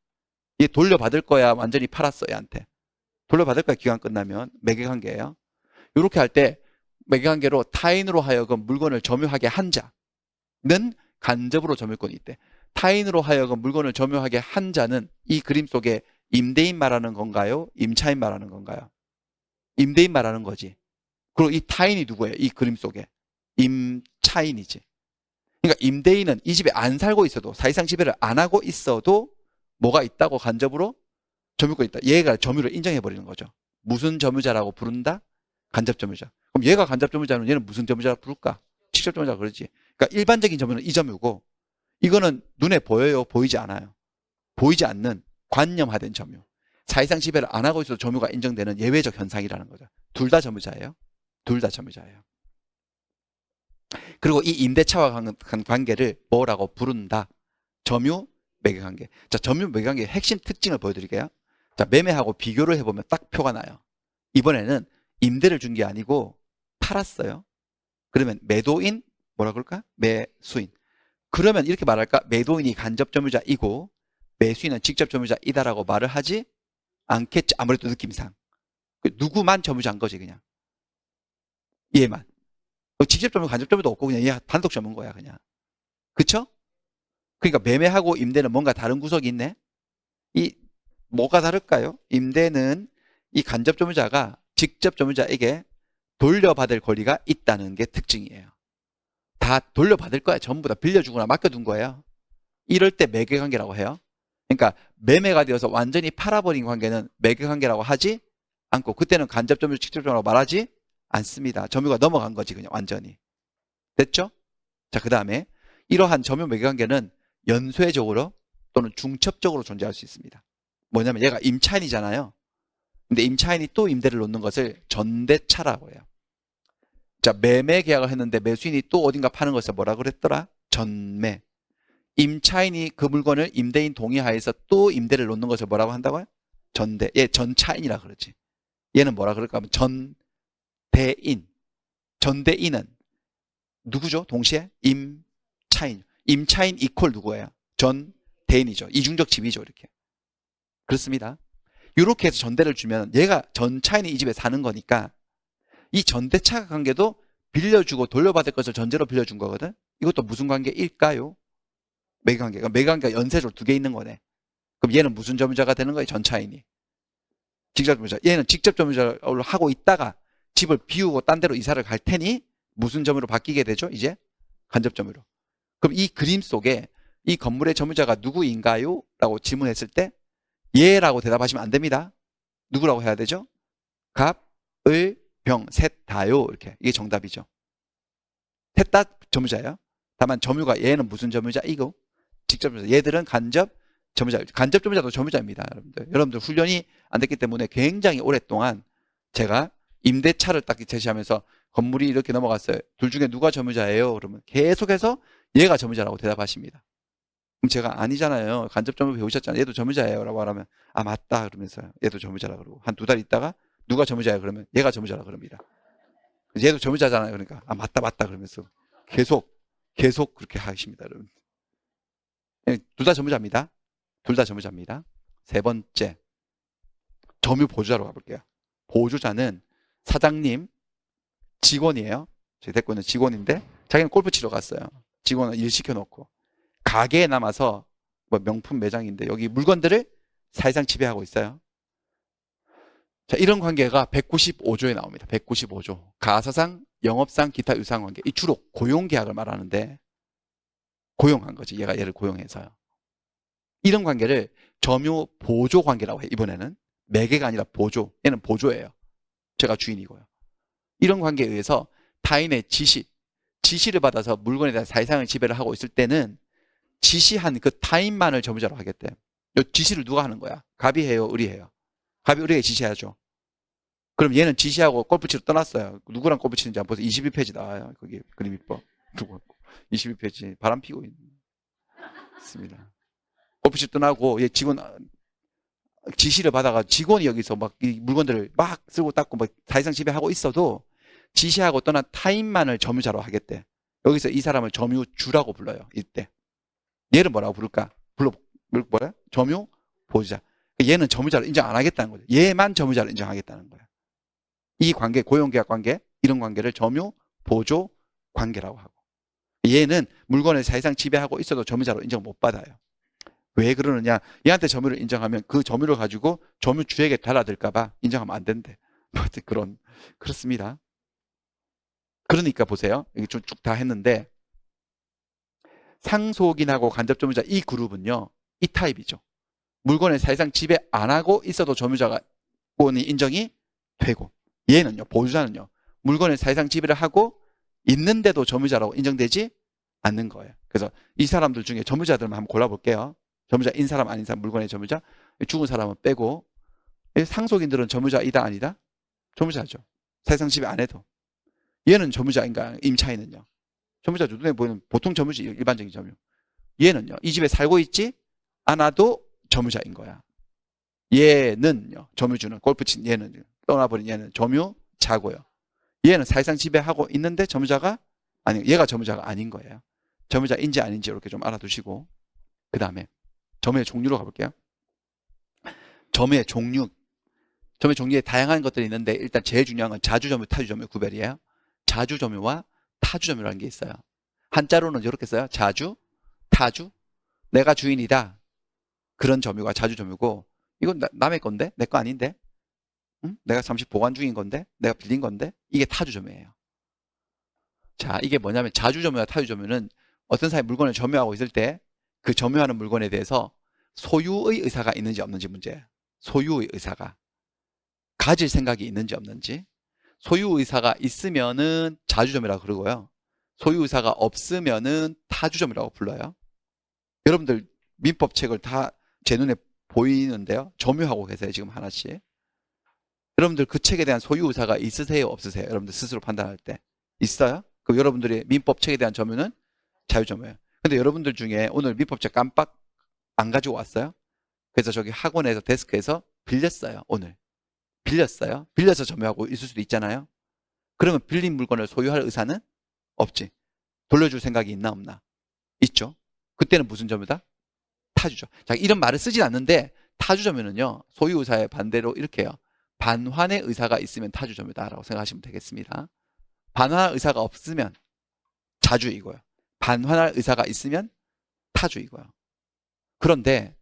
얘 돌려받을 거야, 완전히 팔았어, 얘한테. 돌려받을 거야, 기간 끝나면. 매개 관계예요. 이렇게 할 때 매개 관계로 타인으로 하여금 물건을 점유하게 한 자는 간접으로 점유권이 있대. 타인으로 하여금 물건을 점유하게 한 자는 이 그림 속에 임대인 말하는 건가요? 임차인 말하는 건가요? 임대인 말하는 거지. 그리고 이 타인이 누구예요? 이 그림 속에 임차인이지. 그러니까 임대인은 이 집에 안 살고 있어도, 사실상 지배를 안 하고 있어도 뭐가 있다고? 간접으로 점유권이 있다. 얘가 점유를 인정해 버리는 거죠. 무슨 점유자라고 부른다? 간접 점유자. 그럼 얘가 간접 점유자면 얘는 무슨 점유자라고 부를까? 직접 점유자 그러지. 그러니까 일반적인 점유는 이 점유고, 이거는 눈에 보여요? 보이지 않아요? 보이지 않는 관념화된 점유. 사실상 지배를 안 하고 있어도 점유가 인정되는 예외적 현상이라는 거죠. 둘 다 점유자예요. 둘 다 점유자예요. 그리고 이 임대차와 관계를 뭐라고 부른다? 점유 매개관계. 자, 점유 매개관계의 핵심 특징을 보여드릴게요. 자, 매매하고 비교를 해보면 딱 표가 나요. 이번에는 임대를 준 게 아니고 팔았어요. 그러면 매도인 뭐라 그럴까? 매수인. 그러면 이렇게 말할까? 매도인이 간접 점유자이고 매수인은 직접 점유자이다라고 말을 하지 않겠지. 아무래도 느낌상. 누구만 점유자인 거지 그냥. 얘만. 직접 점유, 간접 점유도 없고 그냥 얘 단독 점유인 거야 그냥. 그쵸? 그러니까 매매하고 임대는 뭔가 다른 구석이 있네. 이 뭐가 다를까요? 임대는 이 간접 점유자가 직접 점유자에게 돌려받을 권리가 있다는 게 특징이에요. 다 돌려받을 거야. 전부 다 빌려주거나 맡겨둔 거예요. 이럴 때 매개관계라고 해요. 그러니까 매매가 되어서 완전히 팔아버린 관계는 매개관계라고 하지 않고 그때는 간접 점유, 직접 점유라고 말하지 않습니다. 점유가 넘어간 거지 그냥 완전히. 됐죠? 자, 그 다음에 이러한 점유 매개관계는 연쇄적으로 또는 중첩적으로 존재할 수 있습니다. 뭐냐면 얘가 임차인이잖아요. 근데 임차인이 또 임대를 놓는 것을 전대차라고 해요. 자, 매매 계약을 했는데 매수인이 또 어딘가 파는 것을 뭐라 그랬더라? 전매. 임차인이 그 물건을 임대인 동의하에서 또 임대를 놓는 것을 뭐라고 한다고요? 전대. 얘 전차인이라 그러지. 얘는 뭐라 그럴까 하면 전대인. 전대인은 누구죠? 동시에 임차인. 임차인 이퀄 누구예요? 전대인이죠. 이중적 지위죠. 이렇게. 그렇습니다. 이렇게 해서 전대를 주면 얘가 전차인이 이 집에 사는 거니까 이 전대차 관계도 빌려주고 돌려받을 것을 전제로 빌려준 거거든. 이것도 무슨 관계일까요? 매개관계. 매개관계가 연쇄적으로 두 개 있는 거네. 그럼 얘는 무슨 점유자가 되는 거예요? 전차인이. 직접 점유자. 얘는 직접 점유자로 하고 있다가 집을 비우고 딴 데로 이사를 갈 테니 무슨 점유로 바뀌게 되죠? 이제 간접 점유로. 그럼 이 그림 속에 이 건물의 점유자가 누구인가요? 라고 질문했을 때 얘라고 대답하시면 안 됩니다. 누구라고 해야 되죠? 갑, 을, 병, 셋 다요. 이렇게. 이게 정답이죠. 셋 다 점유자예요. 다만 점유가 얘는 무슨 점유자이고 직접 점유자. 얘들은 간접 점유자. 간접 점유자도 점유자입니다. 여러분들 훈련이 안 됐기 때문에 굉장히 오랫동안 제가 임대차를 딱 제시하면서 건물이 이렇게 넘어갔어요. 둘 중에 누가 점유자예요? 그러면 계속해서 얘가 점유자라고 대답하십니다. 그럼 제가 아니잖아요. 간접 점유 배우셨잖아요. 얘도 점유자예요. 라고 말하면 아 맞다 그러면서 얘도 점유자라 그러고 한 두 달 있다가 누가 점유자예요? 그러면 얘가 점유자라 그럽니다. 얘도 점유자잖아요. 그러니까 아 맞다 그러면서 계속 그렇게 하십니다. 여러분. 둘 다 점유자입니다. 둘 다 점유자입니다. 세 번째 점유 보조자로 가볼게요. 보조자는 사장님 직원이에요. 제 데리고 있는 직원인데 자기는 골프 치러 갔어요. 직원은 일 시켜놓고 가게에 남아서 뭐 명품 매장인데 여기 물건들을 사실상 지배하고 있어요. 자, 이런 관계가 195조에 나옵니다. 195조. 가사상, 영업상, 기타 유사한 관계. 이 주로 고용계약을 말하는데 고용한 거지. 얘를 고용해서요. 이런 관계를 점유 보조 관계라고 해요. 이번에는 매개가 아니라 보조. 얘는 보조예요. 제가 주인이고요. 이런 관계에 의해서 타인의 지시를 받아서 물건에 대한 사실상의 지배를 하고 있을 때는 지시한 그 타인만을 점유자로 하겠대. 이 지시를 누가 하는 거야? 갑이 해요? 을이 해요? 갑이 을에게 지시하죠. 그럼 얘는 지시하고 골프 치러 떠났어요. 누구랑 골프 치는지 한번 보세요. 22페이지 나와요. 거기 그림 이뻐. 22페이지 바람 피고 있습니다. 골프 치러 떠나고 얘 직원 지시를 받아가 직원이 여기서 막 이 물건들을 막 쓸고 닦고 막 사실상 지배하고 있어도 지시하고 떠난 타인만을 점유자로 하겠대. 여기서 이 사람을 점유주라고 불러요. 이때. 얘를 뭐라고 부를까? 뭐야? 점유 보조자. 얘는 점유자를 인정 안 하겠다는 거죠. 얘만 점유자를 인정하겠다는 거예요. 이 관계, 고용계약 관계, 이런 관계를 점유 보조 관계라고 하고 얘는 물건을 사실상 지배하고 있어도 점유자로 인정 못 받아요. 왜 그러느냐? 얘한테 점유를 인정하면 그 점유를 가지고 점유주에게 달라들까봐 인정하면 안 된대. 그렇습니다. 그러니까 보세요. 여기 쭉 다 했는데 상속인하고 간접 점유자 이 그룹은요. 이 타입이죠. 물건을 사실상 지배 안 하고 있어도 점유자가 인정이 되고 얘는요. 보유자는요. 물건을 사실상 지배를 하고 있는데도 점유자라고 인정되지 않는 거예요. 그래서 이 사람들 중에 점유자들만 한번 골라볼게요. 점유자인 사람 아닌 사람, 물건의 점유자. 죽은 사람은 빼고. 상속인들은 점유자이다 아니다? 점유자죠. 사실상 지배 안 해도. 얘는 점유자인가? 임차인은요? 점유자죠. 눈에 보이는 보통 점유지, 일반적인 점유. 얘는요? 이 집에 살고 있지 않아도 점유자인 거야. 얘는요? 점유주는 골프 친 얘는 떠나버린 얘는 점유자고요. 얘는 사실상 지배하고 있는데 점유자가 아니 얘가 점유자가 아닌 거예요. 점유자인지 아닌지 이렇게 좀 알아두시고 그 다음에 점유의 종류로 가볼게요. 점유의 종류에 다양한 것들이 있는데 일단 제일 중요한 건 자주점유, 타주점유 구별이에요. 자주점유와 타주점유라는 게 있어요. 한자로는 이렇게 써요. 자주, 타주, 내가 주인이다. 그런 점유가 자주점유고 이건 남의 건데 내 거 아닌데 응? 내가 잠시 보관 중인 건데 내가 빌린 건데 이게 타주점유예요. 자, 이게 뭐냐면 자주점유와 타주점유는 어떤 사람이 물건을 점유하고 있을 때 그 점유하는 물건에 대해서 소유의 의사가 있는지 없는지 문제예요. 소유의 의사가. 가질 생각이 있는지 없는지. 소유 의사가 있으면은 자주점유라고 그러고요. 소유 의사가 없으면은 타주점유라고 불러요. 여러분들 민법책을 다 제 눈에 보이는데요. 점유하고 계세요. 지금 하나씩. 여러분들 그 책에 대한 소유 의사가 있으세요? 없으세요? 여러분들 스스로 판단할 때. 있어요? 그럼 여러분들의 민법책에 대한 점유는 자유점유예요. 근데 여러분들 중에 오늘 민법책 깜빡 안 가지고 왔어요? 그래서 저기 학원에서 데스크에서 빌렸어요. 오늘. 빌렸어요. 빌려서 점유하고 있을 수도 있잖아요. 그러면 빌린 물건을 소유할 의사는 없지. 돌려줄 생각이 있나 없나? 있죠. 그때는 무슨 점유다? 타주죠. 자, 이런 말을 쓰진 않는데 타주점유는요. 소유 의사의 반대로 이렇게 해요. 반환의 의사가 있으면 타주점유다라고 생각하시면 되겠습니다. 반환할 의사가 없으면 자주이고요. 반환할 의사가 있으면 타주이고요. 그런데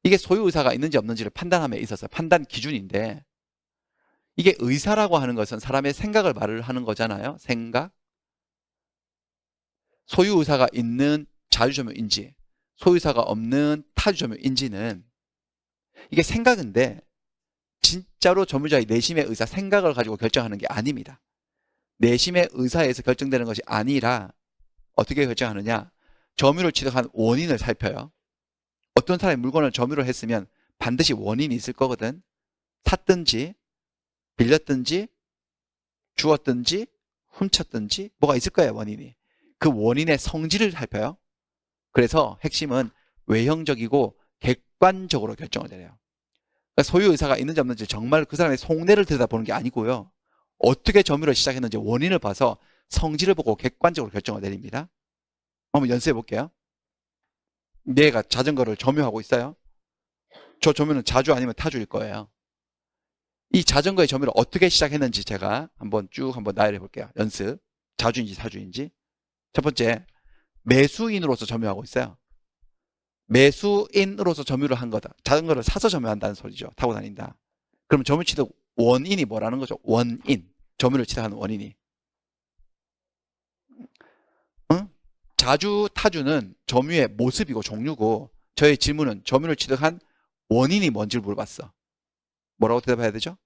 이게 소유 의사가 있는지 없는지를 판단함에 있어서 판단 기준인데 이게 의사라고 하는 것은 사람의 생각을 말을 하는 거잖아요. 생각. 소유 의사가 있는 자주점유인지 소유 의사가 없는 타주점유인지는 이게 생각인데 진짜로 점유자의 내심의 의사, 생각을 가지고 결정하는 게 아닙니다. 내심의 의사에서 결정되는 것이 아니라 어떻게 결정하느냐? 점유를 취득한 원인을 살펴요. 어떤 사람이 물건을 점유를 했으면 반드시 원인이 있을 거거든. 샀든지 빌렸든지 주었든지 훔쳤든지 뭐가 있을 거예요. 원인이. 그 원인의 성질을 살펴요. 그래서 핵심은 외형적이고 객관적으로 결정을 내려요. 그러니까 소유 의사가 있는지 없는지 정말 그 사람의 속내를 들여다보는 게 아니고요. 어떻게 점유를 시작했는지 원인을 봐서 성질을 보고 객관적으로 결정을 내립니다. 한번 연습해 볼게요. 내가 자전거를 점유하고 있어요. 저 점유는 자주 아니면 타주일 거예요. 이 자전거의 점유를 어떻게 시작했는지 제가 한번 나열해 볼게요. 연습. 자주인지 타주인지. 첫 번째, 매수인으로서 점유하고 있어요. 매수인으로서 점유를 한 거다. 자전거를 사서 점유한다는 소리죠. 타고 다닌다. 그럼 점유 취득 원인이 뭐라는 거죠? 원인. 점유를 취득하는 원인이. 응? 자주, 타주는 점유의 모습이고 종류고 저의 질문은 점유를 취득한 원인이 뭔지를 물어봤어. 뭐라고 대답해야 되죠?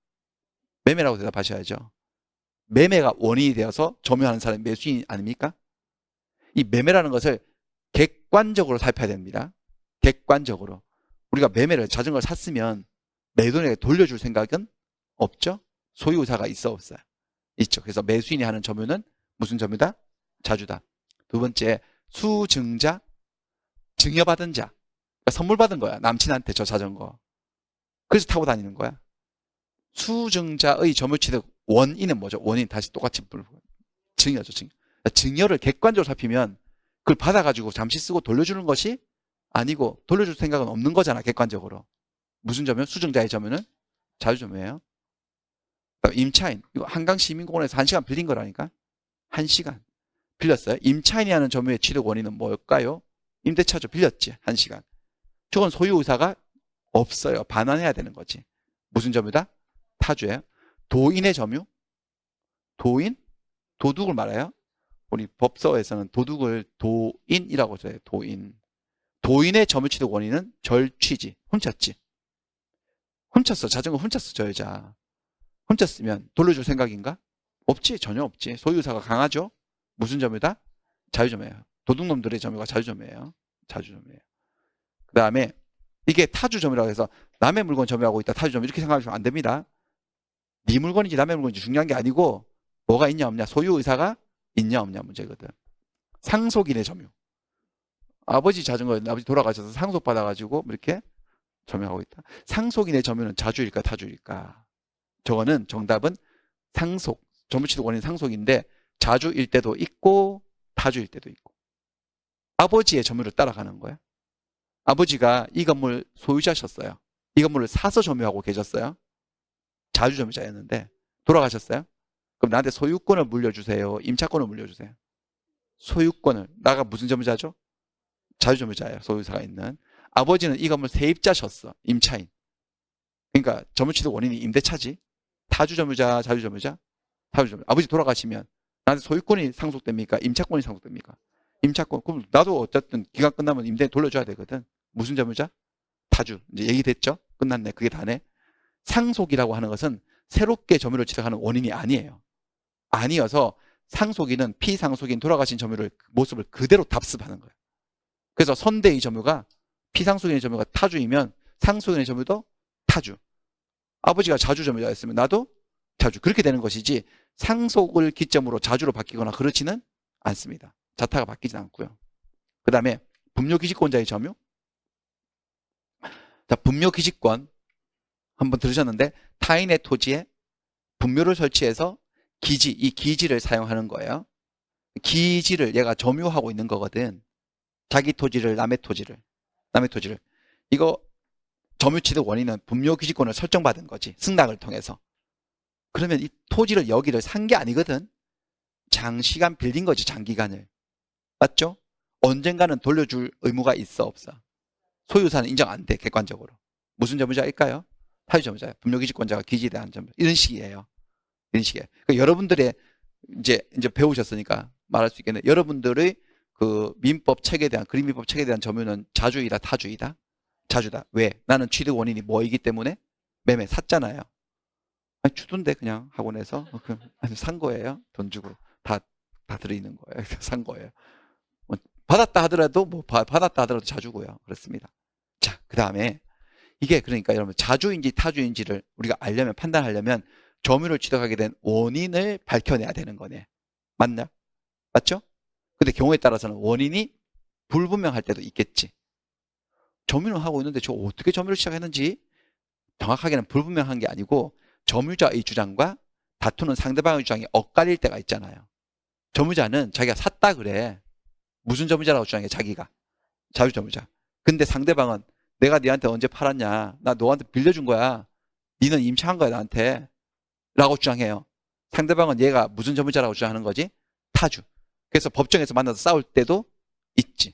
매매라고 대답하셔야죠. 매매가 원인이 되어서 점유하는 사람이 매수인 아닙니까? 이 매매라는 것을 객관적으로 살펴야 됩니다. 객관적으로. 우리가 매매를 자전거를 샀으면 내 돈에 돌려줄 생각은 없죠? 소유 의사가 있어 없어요? 있죠. 그래서 매수인이 하는 점유는 무슨 점유다? 자주다. 두 번째, 수증자, 증여받은 자. 그러니까 선물 받은 거야. 남친한테 저 자전거. 그래서 타고 다니는 거야. 수증자의 점유 취득 원인은 뭐죠? 원인 다시 똑같이 증여죠. 증여를 객관적으로 살피면 그걸 받아가지고 잠시 쓰고 돌려주는 것이 아니고 돌려줄 생각은 없는 거잖아. 객관적으로. 무슨 점유? 수증자의 점유는 자주점유예요. 임차인. 이거 한강시민공원에서 1시간 빌린 거라니까. 1시간. 빌렸어요. 임차인이 하는 점유의 취득 원인은 뭘까요? 임대차죠. 빌렸지. 1시간. 저건 소유 의사가 없어요. 반환해야 되는 거지. 무슨 점유다? 타주예요. 도인의 점유? 도인? 도둑을 말해요. 우리 법서에서는 도둑을 도인이라고 써요. 도인. 도인의 점유 취득 원인은 절취지. 훔쳤지. 훔쳤어. 자전거 훔쳤어. 저 여자. 훔쳤으면 돌려줄 생각인가? 없지. 전혀 없지. 소유의사가 강하죠. 무슨 점유다? 자유점유예요. 도둑놈들의 점유가 자주점유예요. 자주점유예요. 그 다음에 이게 타주점유라고 해서 남의 물건 점유하고 있다. 타주점유 이렇게 생각하시면 안 됩니다. 네 물건인지 남의 물건인지 중요한 게 아니고 뭐가 있냐 없냐, 소유 의사가 있냐 없냐 문제거든. 상속인의 점유. 아버지 자전거 아버지 돌아가셔서 상속받아가지고 이렇게 점유하고 있다. 상속인의 점유는 자주일까 타주일까? 저거는 정답은 상속. 점유취득 원인 상속인데 자주일 때도 있고 타주일 때도 있고. 아버지의 점유를 따라가는 거야. 아버지가 이 건물 소유자셨어요. 이 건물을 사서 점유하고 계셨어요. 자주점유자였는데 돌아가셨어요. 그럼 나한테 소유권을 물려주세요. 임차권을 물려주세요. 소유권을. 나가 무슨 점유자죠? 자주점유자예요. 소유사가 있는. 아버지는 이 건물 세입자셨어. 임차인. 그러니까 점유취득 원인이 임대차지. 타주점유자, 자주점유자, 타주점유자. 아버지 돌아가시면 나한테 소유권이 상속됩니까? 임차권이 상속됩니까? 임차권. 그럼 나도 어쨌든 기간 끝나면 임대 돌려줘야 되거든. 무슨 점유자? 타주. 이제 얘기됐죠? 끝났네. 그게 다네. 상속이라고 하는 것은 새롭게 점유를 취득하는 원인이 아니에요. 아니어서 상속인은 피상속인 돌아가신 점유를 모습을 그대로 답습하는 거예요. 그래서 선대의 점유가 피상속인의 점유가 타주이면 상속인의 점유도 타주. 아버지가 자주 점유자였으면 나도 자주. 그렇게 되는 것이지 상속을 기점으로 자주로 바뀌거나 그렇지는 않습니다. 자타가 바뀌진 않고요. 그 다음에 분묘기지권자의 점유. 자, 분묘기지권 한번 들으셨는데 타인의 토지에 분묘를 설치해서 기지, 이 기지를 사용하는 거예요. 기지를 얘가 점유하고 있는 거거든. 자기 토지를, 남의 토지를. 이거 점유취득 원인은 분묘기지권을 설정받은 거지. 승낙을 통해서. 그러면 이 토지를 여기를 산 게 아니거든. 장시간 빌린 거지. 장기간을. 맞죠? 언젠가는 돌려줄 의무가 있어 없어? 소유사는 인정 안 돼. 객관적으로. 무슨 점유자일까요? 타주점유자예요. 분묘기지권자가 기지에 대한 점유. 이런 식이에요. 이런 식이에요. 그러니까 여러분들의 이제 배우셨으니까 말할 수 있겠네. 여러분들의 그 민법 책에 대한 그림민법 책에 대한 점유는 자주이다, 타주이다? 자주다. 왜? 나는 취득 원인이 뭐이기 때문에 매매 샀잖아요. 아니, 주던데 그냥 학원에서 산 거예요. 돈 주고 다 들어있는 거예요. 산 거예요. 받았다 하더라도 받았다 하더라도 자주고요. 그렇습니다. 자, 그 다음에 이게 그러니까 여러분 자주인지 타주인지를 우리가 알려면 판단하려면 점유를 취득하게 된 원인을 밝혀내야 되는 거네. 맞나? 맞죠? 근데 경우에 따라서는 원인이 불분명할 때도 있겠지. 점유는 하고 있는데 저 어떻게 점유를 시작했는지 정확하게는 불분명한 게 아니고 점유자의 주장과 다투는 상대방의 주장이 엇갈릴 때가 있잖아요. 점유자는 자기가 샀다 그래. 무슨 점유자라고 주장해? 자기가. 자주점유자. 근데 상대방은 내가 니한테 언제 팔았냐? 나 너한테 빌려준 거야. 니는 임차한 거야 나한테. 라고 주장해요. 상대방은 얘가 무슨 점유자라고 주장하는 거지? 타주. 그래서 법정에서 만나서 싸울 때도 있지.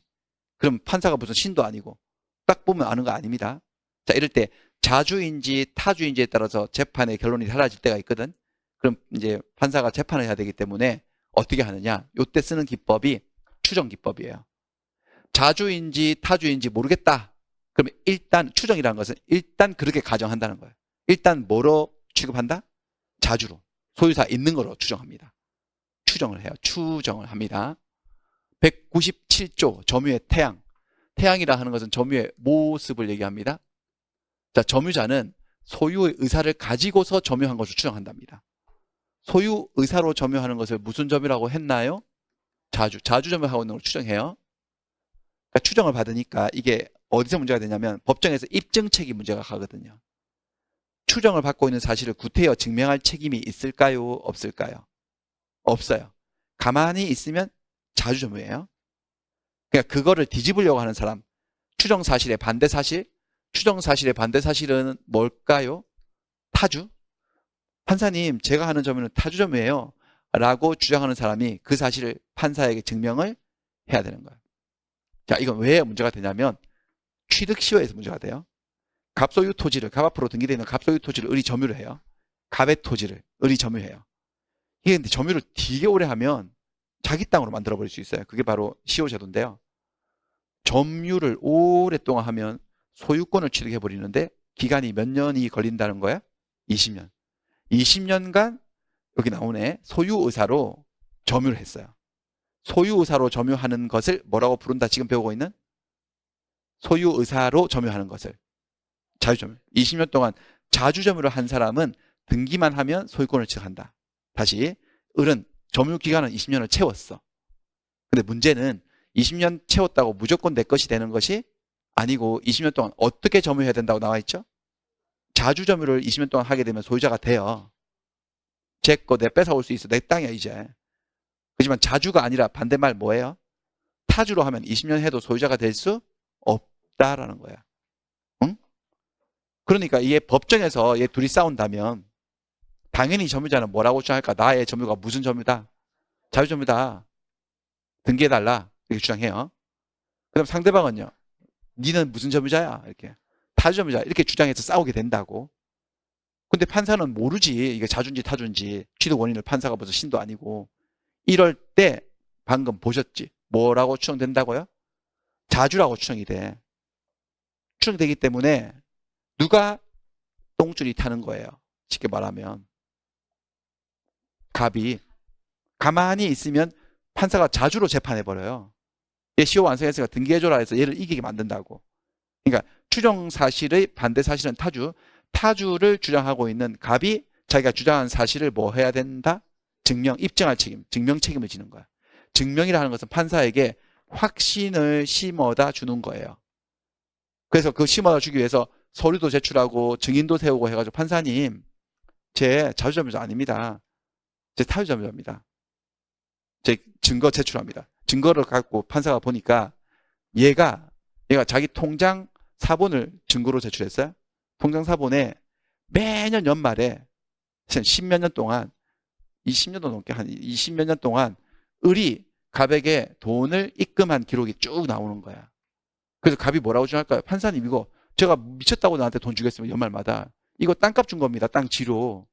그럼 판사가 무슨 신도 아니고 딱 보면 아는 거 아닙니다. 자, 이럴 때 자주인지 타주인지에 따라서 재판의 결론이 달라질 때가 있거든. 그럼 이제 판사가 재판을 해야 되기 때문에 어떻게 하느냐? 이때 쓰는 기법이 추정 기법이에요. 자주인지 타주인지 모르겠다. 그럼 일단 추정이라는 것은 일단 그렇게 가정한다는 거예요. 일단 뭐로 취급한다? 자주로. 소유사 있는 거로 추정합니다. 추정을 해요. 추정을 합니다. 197조 점유의 태양. 태양이라 하는 것은 점유의 모습을 얘기합니다. 자, 점유자는 소유의 의사를 가지고서 점유한 것을 추정한답니다. 소유 의사로 점유하는 것을 무슨 점유라고 했나요? 자주 점유하고 있는 걸 추정해요. 그러니까 추정을 받으니까 이게 어디서 문제가 되냐면 법정에서 입증책이 문제가 가거든요. 추정을 받고 있는 사실을 구태여 증명할 책임이 있을까요? 없을까요? 없어요. 가만히 있으면 자주점유예요. 그러니까 그거를 뒤집으려고 하는 사람. 추정 사실의 반대 사실. 추정 사실의 반대 사실은 뭘까요? 타주. 판사님, 제가 하는 점유는 타주점유예요. 라고 주장하는 사람이 그 사실을 판사에게 증명을 해야 되는 거예요. 자, 이건 왜 문제가 되냐면 취득 시효에서 문제가 돼요. 갑소유 토지를, 갑 앞으로 등기되어 있는 갑소유 토지를 을이 점유를 해요. 갑의 토지를 을이 점유해요. 이게 근데 점유를 되게 오래 하면 자기 땅으로 만들어버릴 수 있어요. 그게 바로 시효제도인데요. 점유를 오랫동안 하면 소유권을 취득해버리는데 기간이 몇 년이 걸린다는 거야? 20년. 20년간 여기 나오네. 소유 의사로 점유를 했어요. 소유의사로 점유하는 것을 뭐라고 부른다? 지금 배우고 있는 소유의사로 점유하는 것을 자유점유. 20년 동안 자주점유를 한 사람은 등기만 하면 소유권을 취득한다. 다시 을은 점유 기간은 20년을 채웠어. 근데 문제는 20년 채웠다고 무조건 내 것이 되는 것이 아니고 20년 동안 어떻게 점유해야 된다고 나와 있죠? 자주점유를 20년 동안 하게 되면 소유자가 돼요. 제 거 내 뺏어올 수 있어. 내 땅이야 이제. 그렇지만 자주가 아니라 반대말 뭐예요? 타주로 하면 20년 해도 소유자가 될 수 없다라는 거야. 응? 그러니까 이게 법정에서 얘 둘이 싸운다면 당연히 점유자는 뭐라고 주장할까? 나의 점유가 무슨 점유다? 자유점유다. 등기해달라. 이렇게 주장해요. 그럼 상대방은요. 니는 무슨 점유자야? 이렇게. 타주점유자. 이렇게 주장해서 싸우게 된다고. 근데 판사는 모르지. 이게 자주인지 타주인지. 취득 원인을 판사가 벌써 신도 아니고. 이럴 때 방금 보셨지. 뭐라고 추정된다고요? 자주라고 추정이 돼. 추정되기 때문에 누가 똥줄이 타는 거예요. 쉽게 말하면. 갑이 가만히 있으면 판사가 자주로 재판해버려요. 얘 시효 완성했으니까 등기해줘라 해서 얘를 이기게 만든다고. 그러니까 추정 사실의 반대 사실은 타주. 타주를 주장하고 있는 갑이 자기가 주장한 사실을 뭐 해야 된다? 입증할 책임, 증명 책임을 지는 거야. 증명이라는 것은 판사에게 확신을 심어다 주는 거예요. 그래서 그 심어다 주기 위해서 서류도 제출하고 증인도 세우고 해가지고 판사님, 제 자주점유자 아닙니다. 제 타주점유자입니다. 제 증거 제출합니다. 증거를 갖고 판사가 보니까 얘가 자기 통장 사본을 증거로 제출했어요. 통장 사본에 매년 연말에 10몇 년 동안 20년도 넘게 한 20몇 년 동안 을이 갑에게 돈을 입금한 기록이 쭉 나오는 거야. 그래서 갑이 뭐라고 주장할까요? 판사님 이거 제가 미쳤다고 나한테 돈 주겠으면 연말마다 이거 땅값 준 겁니다. 땅 지로.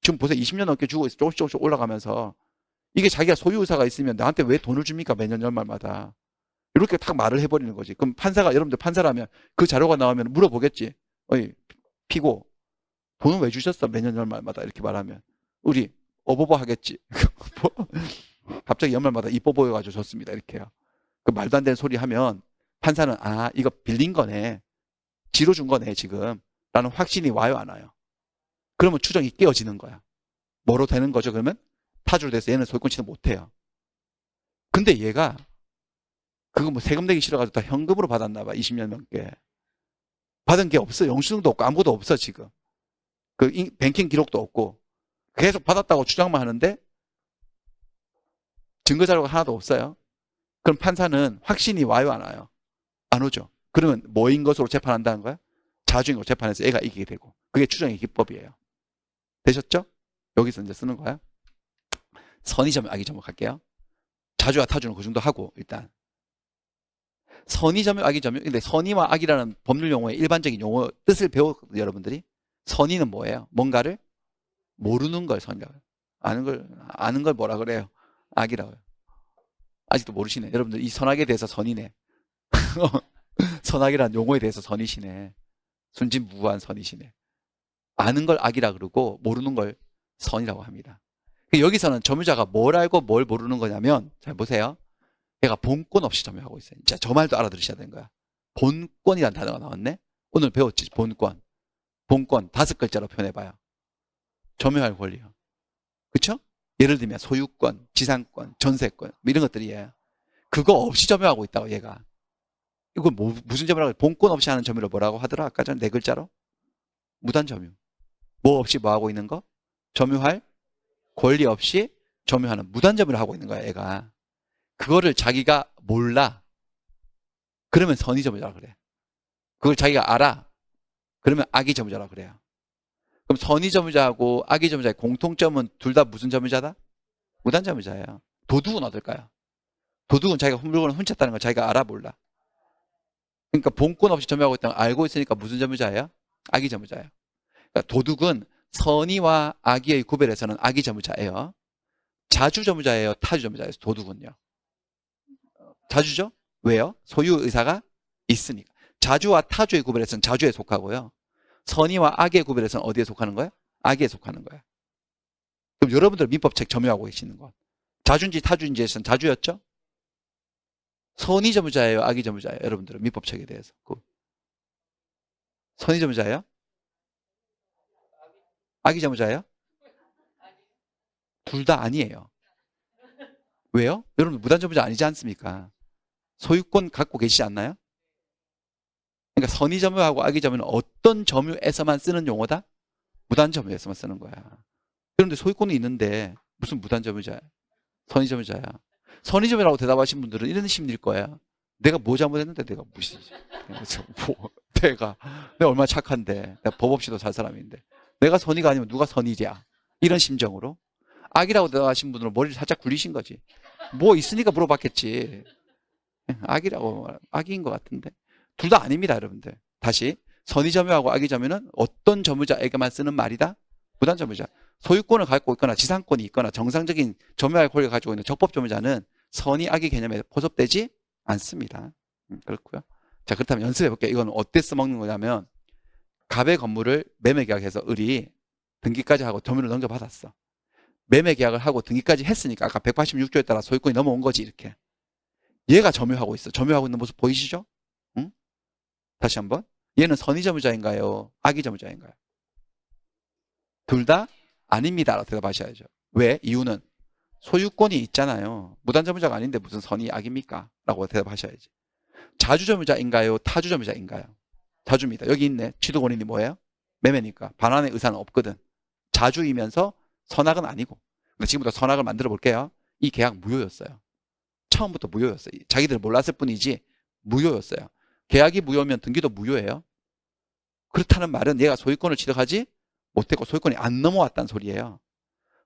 지금 보세요. 20년 넘게 주고 있어. 조금씩 올라가면서 이게 자기가 소유의사가 있으면 나한테 왜 돈을 줍니까? 매년 연말마다. 이렇게 딱 말을 해버리는 거지. 그럼 판사가 여러분들 판사라면 그 자료가 나오면 물어보겠지. 어이 피고 돈은 왜 주셨어? 매년 연말마다 이렇게 말하면 우리 어버버 하겠지. 갑자기 연말마다 이뻐 보여가지고 줬습니다. 이렇게요. 그 말도 안 되는 소리 하면 판사는 이거 빌린 거네. 지로 준 거네 지금. 라는 확신이 와요 안 와요? 그러면 추정이 깨어지는 거야. 뭐로 되는 거죠 그러면? 타주로 돼서 얘는 소유권 취득 못해요. 근데 얘가 그거 뭐 세금 내기 싫어가지고 다 현금으로 받았나 봐. 20년 넘게. 받은 게 없어. 영수증도 없고 아무것도 없어 지금. 그 뱅킹 기록도 없고 계속 받았다고 주장만 하는데 증거자료가 하나도 없어요. 그럼 판사는 확신이 와요 안 와요? 안 오죠. 그러면 뭐인 것으로 재판한다는 거야? 자주인 것으로 재판해서 얘가 이기게 되고 그게 추정의 기법이에요. 되셨죠? 여기서 이제 쓰는 거야. 선의점, 악의점을 갈게요. 자주와 타주는 그 정도 하고 일단 선의점유, 악의점유. 근데 선의와 악이라는 법률 용어의 일반적인 용어 뜻을 배웠거든요, 여러분들이. 선의는 뭐예요? 뭔가를 모르는 걸 선의라고 해요. 아는 걸 뭐라 그래요? 악이라고요. 아직도 모르시네. 여러분들 이 선악에 대해서 선이네. 선악이라는 용어에 대해서 선이시네. 순진무구한 선이시네. 아는 걸 악이라 그러고 모르는 걸 선이라고 합니다. 여기서는 점유자가 뭘 알고 뭘 모르는 거냐면 잘 보세요. 얘가 본권 없이 점유하고 있어요. 진짜 저 말도 알아들으셔야 되는 거야. 본권이라는 단어가 나왔네. 오늘 배웠지. 본권. 본권 5글자로 표현해봐요. 점유할 권리요. 그렇죠? 예를 들면 소유권, 지상권, 전세권 뭐 이런 것들이에요. 그거 없이 점유하고 있다고 얘가. 이거 무슨 점유라고 본권 없이 하는 점유를 뭐라고 하더라? 아까 전 4글자로? 무단점유. 뭐 없이 뭐 하고 있는 거? 점유할 권리 없이 점유하는 무단점유를 하고 있는 거야 얘가. 그거를 자기가 몰라. 그러면 선의점유자라 그래. 그걸 자기가 알아. 그러면 악의점유자라 그래요. 그럼 선의점유자하고 악의점유자의 공통점은 둘 다 무슨 점유자다? 무단점유자예요. 도둑은 어떨까요? 도둑은 자기가 물건을 훔쳤다는 걸 자기가 알아 몰라. 그러니까 본권 없이 점유하고 있다는 걸 알고 있으니까 무슨 점유자예요? 악의점유자예요. 그러니까 도둑은 선의와 악의의 구별에서는 악의점유자예요. 자주점유자예요? 타주점유자예요? 도둑은요. 자주죠? 왜요? 소유의사가 있으니까. 자주와 타주의 구별에서는 자주에 속하고요. 선의와 악의 구별에서는 어디에 속하는 거예요? 악에 속하는 거예요. 그럼 여러분들 민법책 점유하고 계시는 건 자주인지 타주인지에서는 자주였죠? 선의 점유자예요, 악의 점유자예요? 여러분들은 민법책에 대해서. 선의 점유자예요? 악의 점유자예요? 둘 다 아니에요. 왜요? 여러분 무단 점유자 아니지 않습니까? 소유권 갖고 계시지 않나요? 그러니까 선의 점유하고 악의 점유는 어떤 점유에서만 쓰는 용어다? 무단 점유에서만 쓰는 거야. 그런데 소유권이 있는데 무슨 무단 점유자야? 선의 점유자야. 선의 점유라고 대답하신 분들은 이런 심리일 거야. 내가 뭐 잘못했는데 내가 무시. 내가 얼마나 착한데, 내가 법 없이도 살 사람인데, 내가 선의가 아니면 누가 선의냐? 이런 심정으로. 악이라고 대답하신 분들은 머리를 살짝 굴리신 거지. 뭐 있으니까 물어봤겠지. 악인 것 같은데. 둘 다 아닙니다, 여러분들. 다시 선의 점유하고 악의 점유는 어떤 점유자에게만 쓰는 말이다? 무단 점유자. 소유권을 갖고 있거나 지상권이 있거나 정상적인 점유할 권리를 가지고 있는 적법 점유자는 선의 악의 개념에 포섭되지 않습니다. 그렇고요. 자, 그렇다면 연습해 볼게요. 이건 어때 써먹는 거냐면, 갑의 건물을 매매 계약해서 을이 등기까지 하고 점유를 넘겨받았어. 매매 계약을 하고 등기까지 했으니까 아까 186조에 따라 소유권이 넘어온 거지, 이렇게. 얘가 점유하고 있어. 점유하고 있는 모습 보이시죠? 응? 다시 한번. 얘는 선의 점유자인가요? 악의 점유자인가요? 둘 다 아닙니다. 라고 대답하셔야죠. 왜? 이유는 소유권이 있잖아요. 무단 점유자가 아닌데 무슨 선의 악입니까? 라고 대답하셔야지. 자주 점유자인가요? 타주 점유자인가요? 자주입니다. 여기 있네. 취득 원인이 뭐예요? 매매니까. 반환의 의사는 없거든. 자주이면서 선악은 아니고. 근데 지금부터 선악을 만들어 볼게요. 이 계약 무효였어요. 처음부터 무효였어요. 자기들은 몰랐을 뿐이지 무효였어요. 계약이 무효면 등기도 무효예요. 그렇다는 말은 얘가 소유권을 취득하지 못했고 소유권이 안 넘어왔다는 소리예요.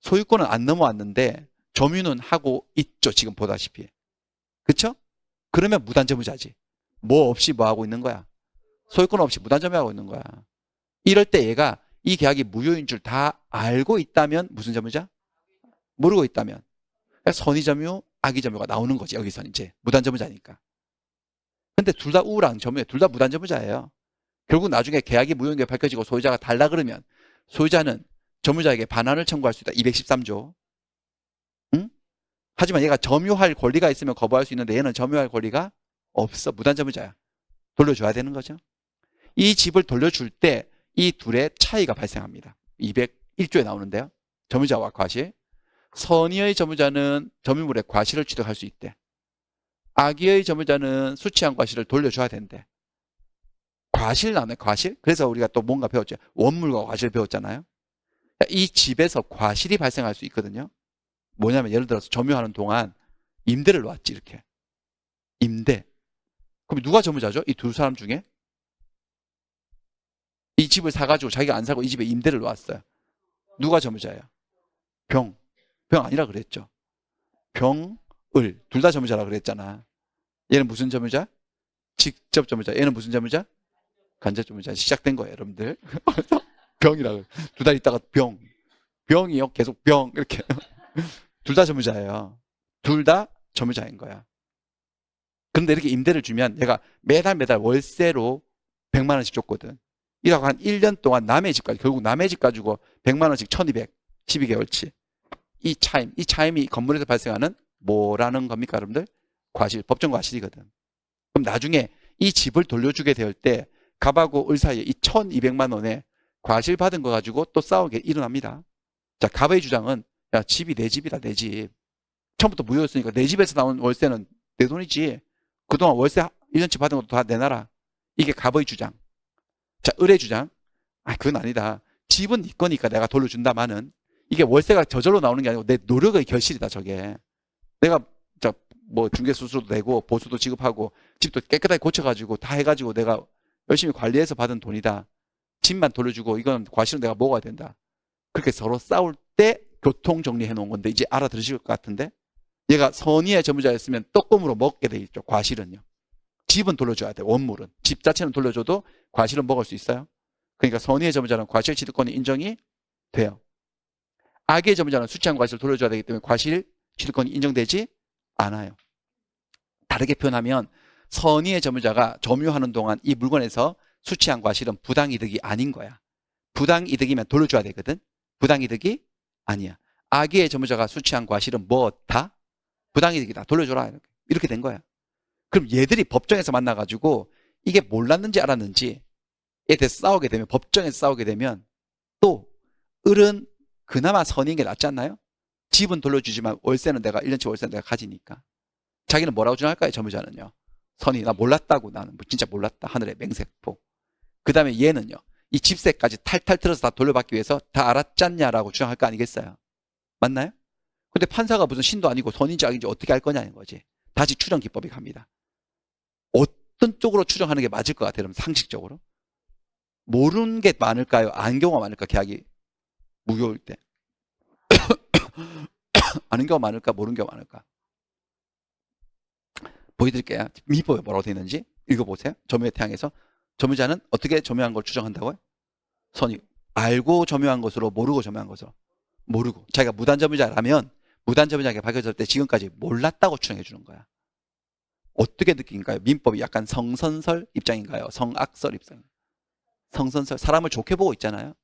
소유권은 안 넘어왔는데 점유는 하고 있죠. 지금 보다시피. 그렇죠? 그러면 무단 점유자지. 뭐 없이 뭐 하고 있는 거야? 소유권 없이 무단 점유하고 있는 거야. 이럴 때 얘가 이 계약이 무효인 줄 다 알고 있다면 무슨 점유자? 모르고 있다면 선의 점유, 악의 점유가 나오는 거지. 여기서는 이제 무단 점유자니까. 근데 둘 다 우울한 점유예요. 둘 다 무단 점유자예요. 결국 나중에 계약이 무효인 게 밝혀지고 소유자가 달라 그러면 소유자는 점유자에게 반환을 청구할 수 있다. 213조. 응? 하지만 얘가 점유할 권리가 있으면 거부할 수 있는데 얘는 점유할 권리가 없어. 무단 점유자야. 돌려줘야 되는 거죠. 이 집을 돌려줄 때 이 둘의 차이가 발생합니다. 201조에 나오는데요. 점유자와 과실. 선의의 점유자는 점유물의 과실을 취득할 수 있대. 악의의 점유자는 수취한 과실을 돌려줘야 된대. 과실 나오네, 과실. 그래서 우리가 또 뭔가 배웠죠. 원물과 과실 배웠잖아요. 이 집에서 과실이 발생할 수 있거든요. 뭐냐면 예를 들어서 점유하는 동안 임대를 놓았지, 이렇게. 임대. 그럼 누가 점유자죠? 이 두 사람 중에? 이 집을 사가지고 자기가 안 사고 이 집에 임대를 놓았어요. 누가 점유자예요? 병 아니라 그랬죠. 병을 둘 다 점유자라 그랬잖아. 얘는 무슨 점유자? 직접 점유자. 얘는 무슨 점유자? 간접 점유자. 시작된 거예요, 여러분들. 병이라고. 두 달 있다가 병이요. 계속 병 이렇게. 둘 다 점유자예요. 둘 다 점유자인 거야. 그런데 이렇게 임대를 주면 얘가 매달 월세로 100만 원씩 줬거든. 이라고 한 1년 동안 남의 집까지, 결국 남의 집 가지고 100만 원씩 1200, 12개월치. 이 차임이 건물에서 발생하는 뭐라는 겁니까, 여러분들? 과실, 법정 과실이거든. 그럼 나중에 이 집을 돌려주게 될 때 갑하고 을 사이에 이 1200만 원에 과실 받은 거 가지고 또 싸우게 일어납니다. 자, 갑의 주장은 야, 집이 내 집이다, 내 집. 처음부터 무효였으니까 내 집에서 나온 월세는 내 돈이지. 그동안 월세 1년치 받은 것도 다 내놔라. 이게 갑의 주장. 자, 을의 주장. 그건 아니다. 집은 네 거니까 내가 돌려준다마는 이게 월세가 저절로 나오는 게 아니고 내 노력의 결실이다, 저게. 내가 뭐 중개수수료도 내고 보수도 지급하고 집도 깨끗하게 고쳐가지고 다 해가지고 내가 열심히 관리해서 받은 돈이다. 집만 돌려주고 이건 과실은 내가 먹어야 된다. 그렇게 서로 싸울 때 교통 정리해 놓은 건데 이제 알아들으실 것 같은데, 얘가 선의의 점유자였으면 떡고무로 먹게 돼 있죠. 과실은요. 집은 돌려줘야 돼. 원물은. 집 자체는 돌려줘도 과실은 먹을 수 있어요. 그러니까 선의의 점유자는 과실 취득권이 인정이 돼요. 악의 점유자는 수취한 과실을 돌려줘야 되기 때문에 과실 취득권이 인정되지 않아요. 다르게 표현하면 선의의 점유자가 점유하는 동안 이 물건에서 수취한 과실은 부당이득이 아닌 거야. 부당이득이면 돌려줘야 되거든. 부당이득이 아니야. 악의 점유자가 수취한 과실은 뭐다? 부당이득이다. 돌려줘라. 이렇게 된 거야. 그럼 얘들이 법정에서 만나가지고 이게 몰랐는지 알았는지에 대해서 싸우게 되면, 법정에서 싸우게 되면 또 을은 그나마 선인 게 낫지 않나요? 집은 돌려주지만 월세는 내가 1년치 월세는 내가 가지니까. 자기는 뭐라고 주장할까요? 점유자는요. 선이 나 몰랐다고, 나는 진짜 몰랐다. 하늘의 맹세코. 그 다음에 얘는요. 이 집세까지 탈탈 틀어서 다 돌려받기 위해서 다 알았잖냐라고 주장할 거 아니겠어요? 맞나요? 근데 판사가 무슨 신도 아니고 선인지 악인지 어떻게 알 거냐는 거지. 다시 추정 기법이 갑니다. 어떤 쪽으로 추정하는 게 맞을 것 같아요? 그럼 상식적으로. 모르는 게 많을까요? 아는 경우가 많을까? 계약이 무효일 때. 아는 경우가 많을까? 모르는 경우가 많을까? 보여드릴게요. 민법에 뭐라고 되어 있는지 읽어보세요. 점유의 태양에서 점유자는 어떻게 점유한 걸 추정한다고요? 선이 알고 점유한 것으로, 모르고 점유한 것으로. 모르고. 자기가 무단점유자라면 무단점유자에게 밝혀졌을 때 지금까지 몰랐다고 추정해 주는 거야. 어떻게 느낀가요? 민법이 약간 성선설 입장인가요? 성악설 입장인가요? 성선설. 사람을 좋게 보고 있잖아요.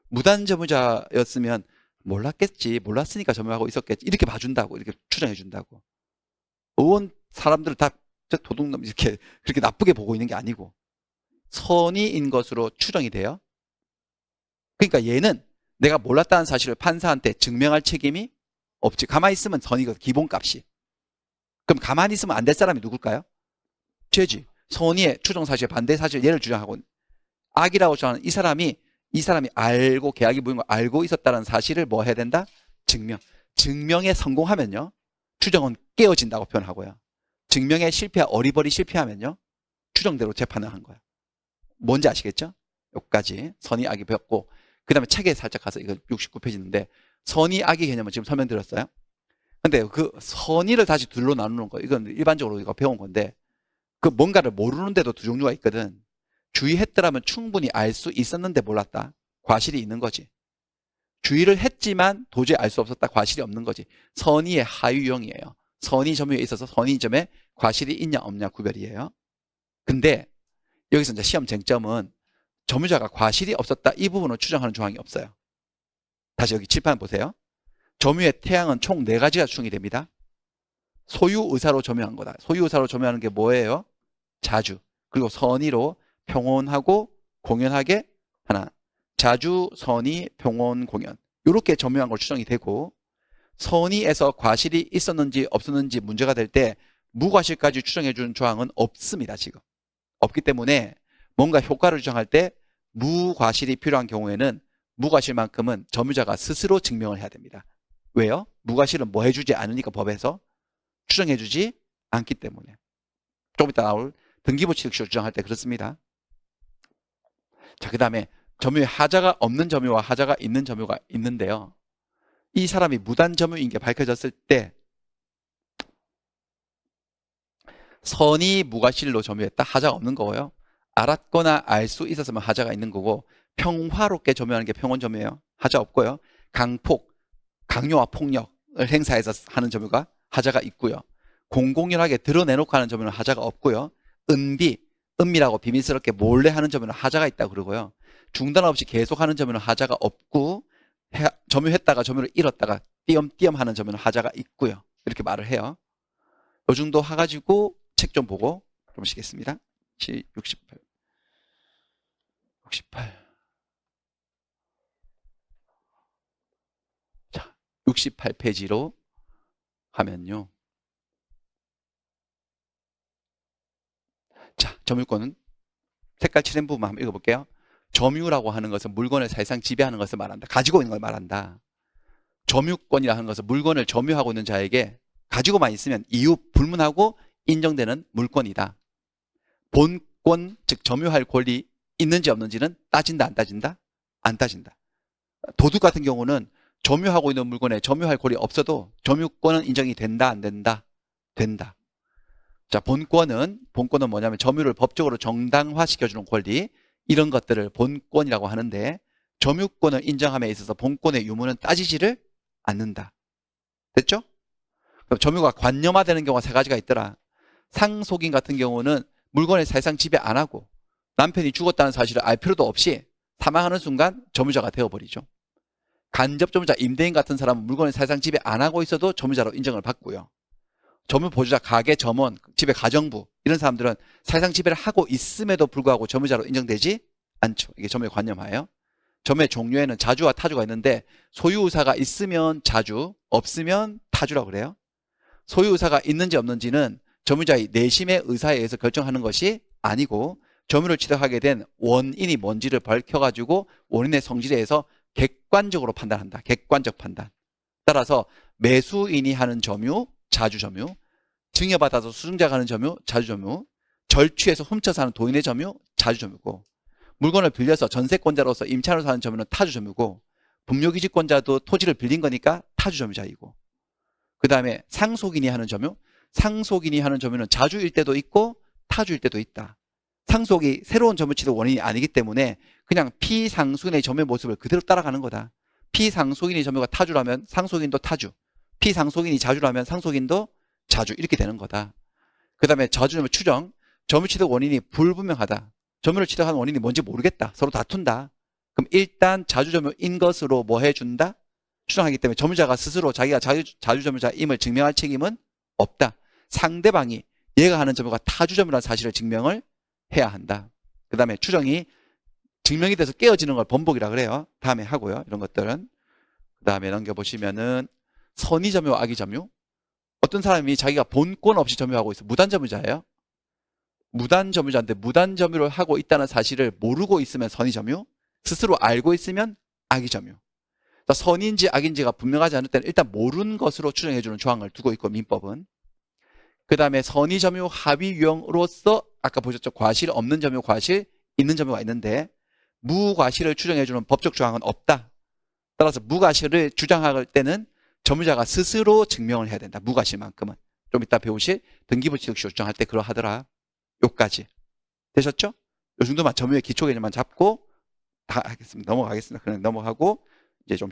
무단점유자였으면 몰랐겠지. 몰랐으니까 점유하고 있었겠지. 이렇게 봐준다고. 이렇게 추정해 준다고. 의원 사람들을 다 도둑놈 이렇게 그렇게 나쁘게 보고 있는 게 아니고 선의인 것으로 추정이 돼요. 그러니까 얘는 내가 몰랐다는 사실을 판사한테 증명할 책임이 없지. 가만히 있으면 선의거든. 기본값이. 그럼 가만히 있으면 안 될 사람이 누굴까요? 죄지. 선의의 추정 사실, 반대 사실 얘를 주장하고 악이라고 주장하는 이 사람이 알고 계약이 무효인 걸 알고 있었다는 사실을 뭐 해야 된다? 증명에 성공하면요. 추정은 깨어진다고 표현하고요. 증명에 어리버리 실패하면요. 추정대로 재판을 한 거야. 뭔지 아시겠죠? 여기까지 선의 악이 배웠고 그 다음에 책에 살짝 가서 이거 69페이지인데 선의 악의 개념은 지금 설명드렸어요. 근데 그 선의를 다시 둘로 나누는 거 이건 일반적으로 우리가 배운 건데 그 뭔가를 모르는데도 두 종류가 있거든. 주의했더라면 충분히 알 수 있었는데 몰랐다. 과실이 있는 거지. 주의를 했지만 도저히 알 수 없었다. 과실이 없는 거지. 선의의 하유형이에요. 선의 점유에 있어서 선의 점에 과실이 있냐 없냐 구별이에요. 근데 여기서 이제 시험 쟁점은 점유자가 과실이 없었다. 이 부분을 추정하는 조항이 없어요. 다시 여기 칠판 보세요. 점유의 태양은 총 4가지가 추정이 됩니다. 소유 의사로 점유한 거다. 소유 의사로 점유하는 게 뭐예요? 자주. 그리고 선의로 평온하고 공연하게 하나. 자주, 선의, 평온, 공연. 이렇게 점유한 걸 추정이 되고 선의에서 과실이 있었는지 없었는지 문제가 될 때 무과실까지 추정해 주는 조항은 없습니다. 지금. 없기 때문에 뭔가 효과를 주장할 때 무과실이 필요한 경우에는 무과실만큼은 점유자가 스스로 증명을 해야 됩니다. 왜요? 무과실은 뭐 해주지 않으니까 법에서 추정해주지 않기 때문에. 조금 이따 나올 등기부취득시효 주장할 때 그렇습니다. 자, 그 다음에 점유에 하자가 없는 점유와 하자가 있는 점유가 있는데요. 이 사람이 무단점유인 게 밝혀졌을 때 선의 무과실로 점유했다. 하자가 없는 거고요. 알았거나 알 수 있었으면 하자가 있는 거고 평화롭게 점유하는 게 평온점유예요. 하자 없고요. 강폭, 강요와 폭력을 행사해서 하는 점유가 하자가 있고요. 공공연하게 드러내놓고 하는 점유는 하자가 없고요. 은밀하고 비밀스럽게 몰래 하는 점유는 하자가 있다고 그러고요. 중단 없이 계속하는 점유는 하자가 없고 점유했다가 점유를 잃었다가 띄엄띄엄 하는 점유는 하자가 있고요. 이렇게 말을 해요. 이 정도 해가지고 책 좀 보고 좀 쉬겠습니다. 68. 자, 68페이지로 하면요. 자, 점유권은 색깔 칠한 부분만 한번 읽어볼게요. 점유라고 하는 것은 물건을 사실상 지배하는 것을 말한다. 가지고 있는 걸 말한다. 점유권이라는 것은 물건을 점유하고 있는 자에게 가지고만 있으면 이유 불문하고 인정되는 물건이다. 본권, 즉 점유할 권리 있는지 없는지는 따진다, 안 따진다? 안 따진다. 도둑 같은 경우는 점유하고 있는 물건에 점유할 권리 없어도 점유권은 인정이 된다, 안 된다? 된다. 자, 본권은 뭐냐면 점유를 법적으로 정당화시켜주는 권리, 이런 것들을 본권이라고 하는데 점유권을 인정함에 있어서 본권의 유무는 따지지를 않는다. 됐죠? 그럼 점유가 관념화되는 경우가 3가지가 있더라. 상속인 같은 경우는 물건을 사실상 지배 안 하고 남편이 죽었다는 사실을 알 필요도 없이 사망하는 순간 점유자가 되어버리죠. 간접 점유자 임대인 같은 사람은 물건을 사실상 지배 안 하고 있어도 점유자로 인정을 받고요. 점유 보조자, 가계 점원, 집의 가정부 이런 사람들은 사실상 지배를 하고 있음에도 불구하고 점유자로 인정되지 않죠. 이게 점유의 관념하에요. 점유의 종류에는 자주와 타주가 있는데 소유의사가 있으면 자주, 없으면 타주라고 그래요. 소유의사가 있는지 없는지는 점유자의 내심의 의사에 의해서 결정하는 것이 아니고 점유를 취득하게 된 원인이 뭔지를 밝혀가지고 원인의 성질에 의해서 객관적으로 판단한다. 객관적 판단. 따라서 매수인이 하는 점유, 자주점유, 증여받아서 수증자가 하는 점유, 자주점유, 절취해서 훔쳐서 하는 도인의 점유, 자주점유고, 물건을 빌려서 전세권자로서 임차로서 하는 점유는 타주점유고, 분묘기지권자도 토지를 빌린 거니까 타주점유자이고, 그 다음에 상속인이 하는 점유, 상속인이 하는 점유는 자주일 때도 있고 타주일 때도 있다. 상속이 새로운 점유 취득 원인이 아니기 때문에 그냥 피상속인의 점유의 모습을 그대로 따라가는 거다. 피상속인의 점유가 타주라면 상속인도 타주, 피상속인이 자주라면 상속인도 자주, 이렇게 되는 거다. 그 다음에 자주점유 추정, 점유 취득 원인이 불분명하다. 점유를 취득한 원인이 뭔지 모르겠다. 서로 다툰다. 그럼 일단 자주점유인 것으로 뭐 해준다? 추정하기 때문에 점유자가 스스로 자기가 자주점유자임을 증명할 책임은 없다. 상대방이 얘가 하는 점유가 타주점유라는 사실을 증명을 해야 한다. 그 다음에 추정이 증명이 돼서 깨어지는 걸 번복이라 그래요. 다음에 하고요. 이런 것들은. 그 다음에 넘겨보시면은 선의점유, 악의점유. 어떤 사람이 자기가 본권 없이 점유하고 있어. 무단점유자예요. 무단점유자인데 무단점유를 하고 있다는 사실을 모르고 있으면 선의점유, 스스로 알고 있으면 악의점유. 선인지 악인지가 분명하지 않을 때는 일단 모르는 것으로 추정해주는 조항을 두고 있고, 민법은. 그 다음에 선의점유 합의 유형으로서 아까 보셨죠? 과실 없는 점유, 과실 있는 점유가 있는데 무과실을 추정해주는 법적 조항은 없다. 따라서 무과실을 주장할 때는 점유자가 스스로 증명을 해야 된다. 무과실만큼은. 좀 이따 배우실 등기부취득시 주장할 때 그러하더라. 요까지. 되셨죠? 요 정도만 점유의 기초 개념만 잡고 다 하겠습니다. 넘어가겠습니다. 그냥 넘어가고 이제 좀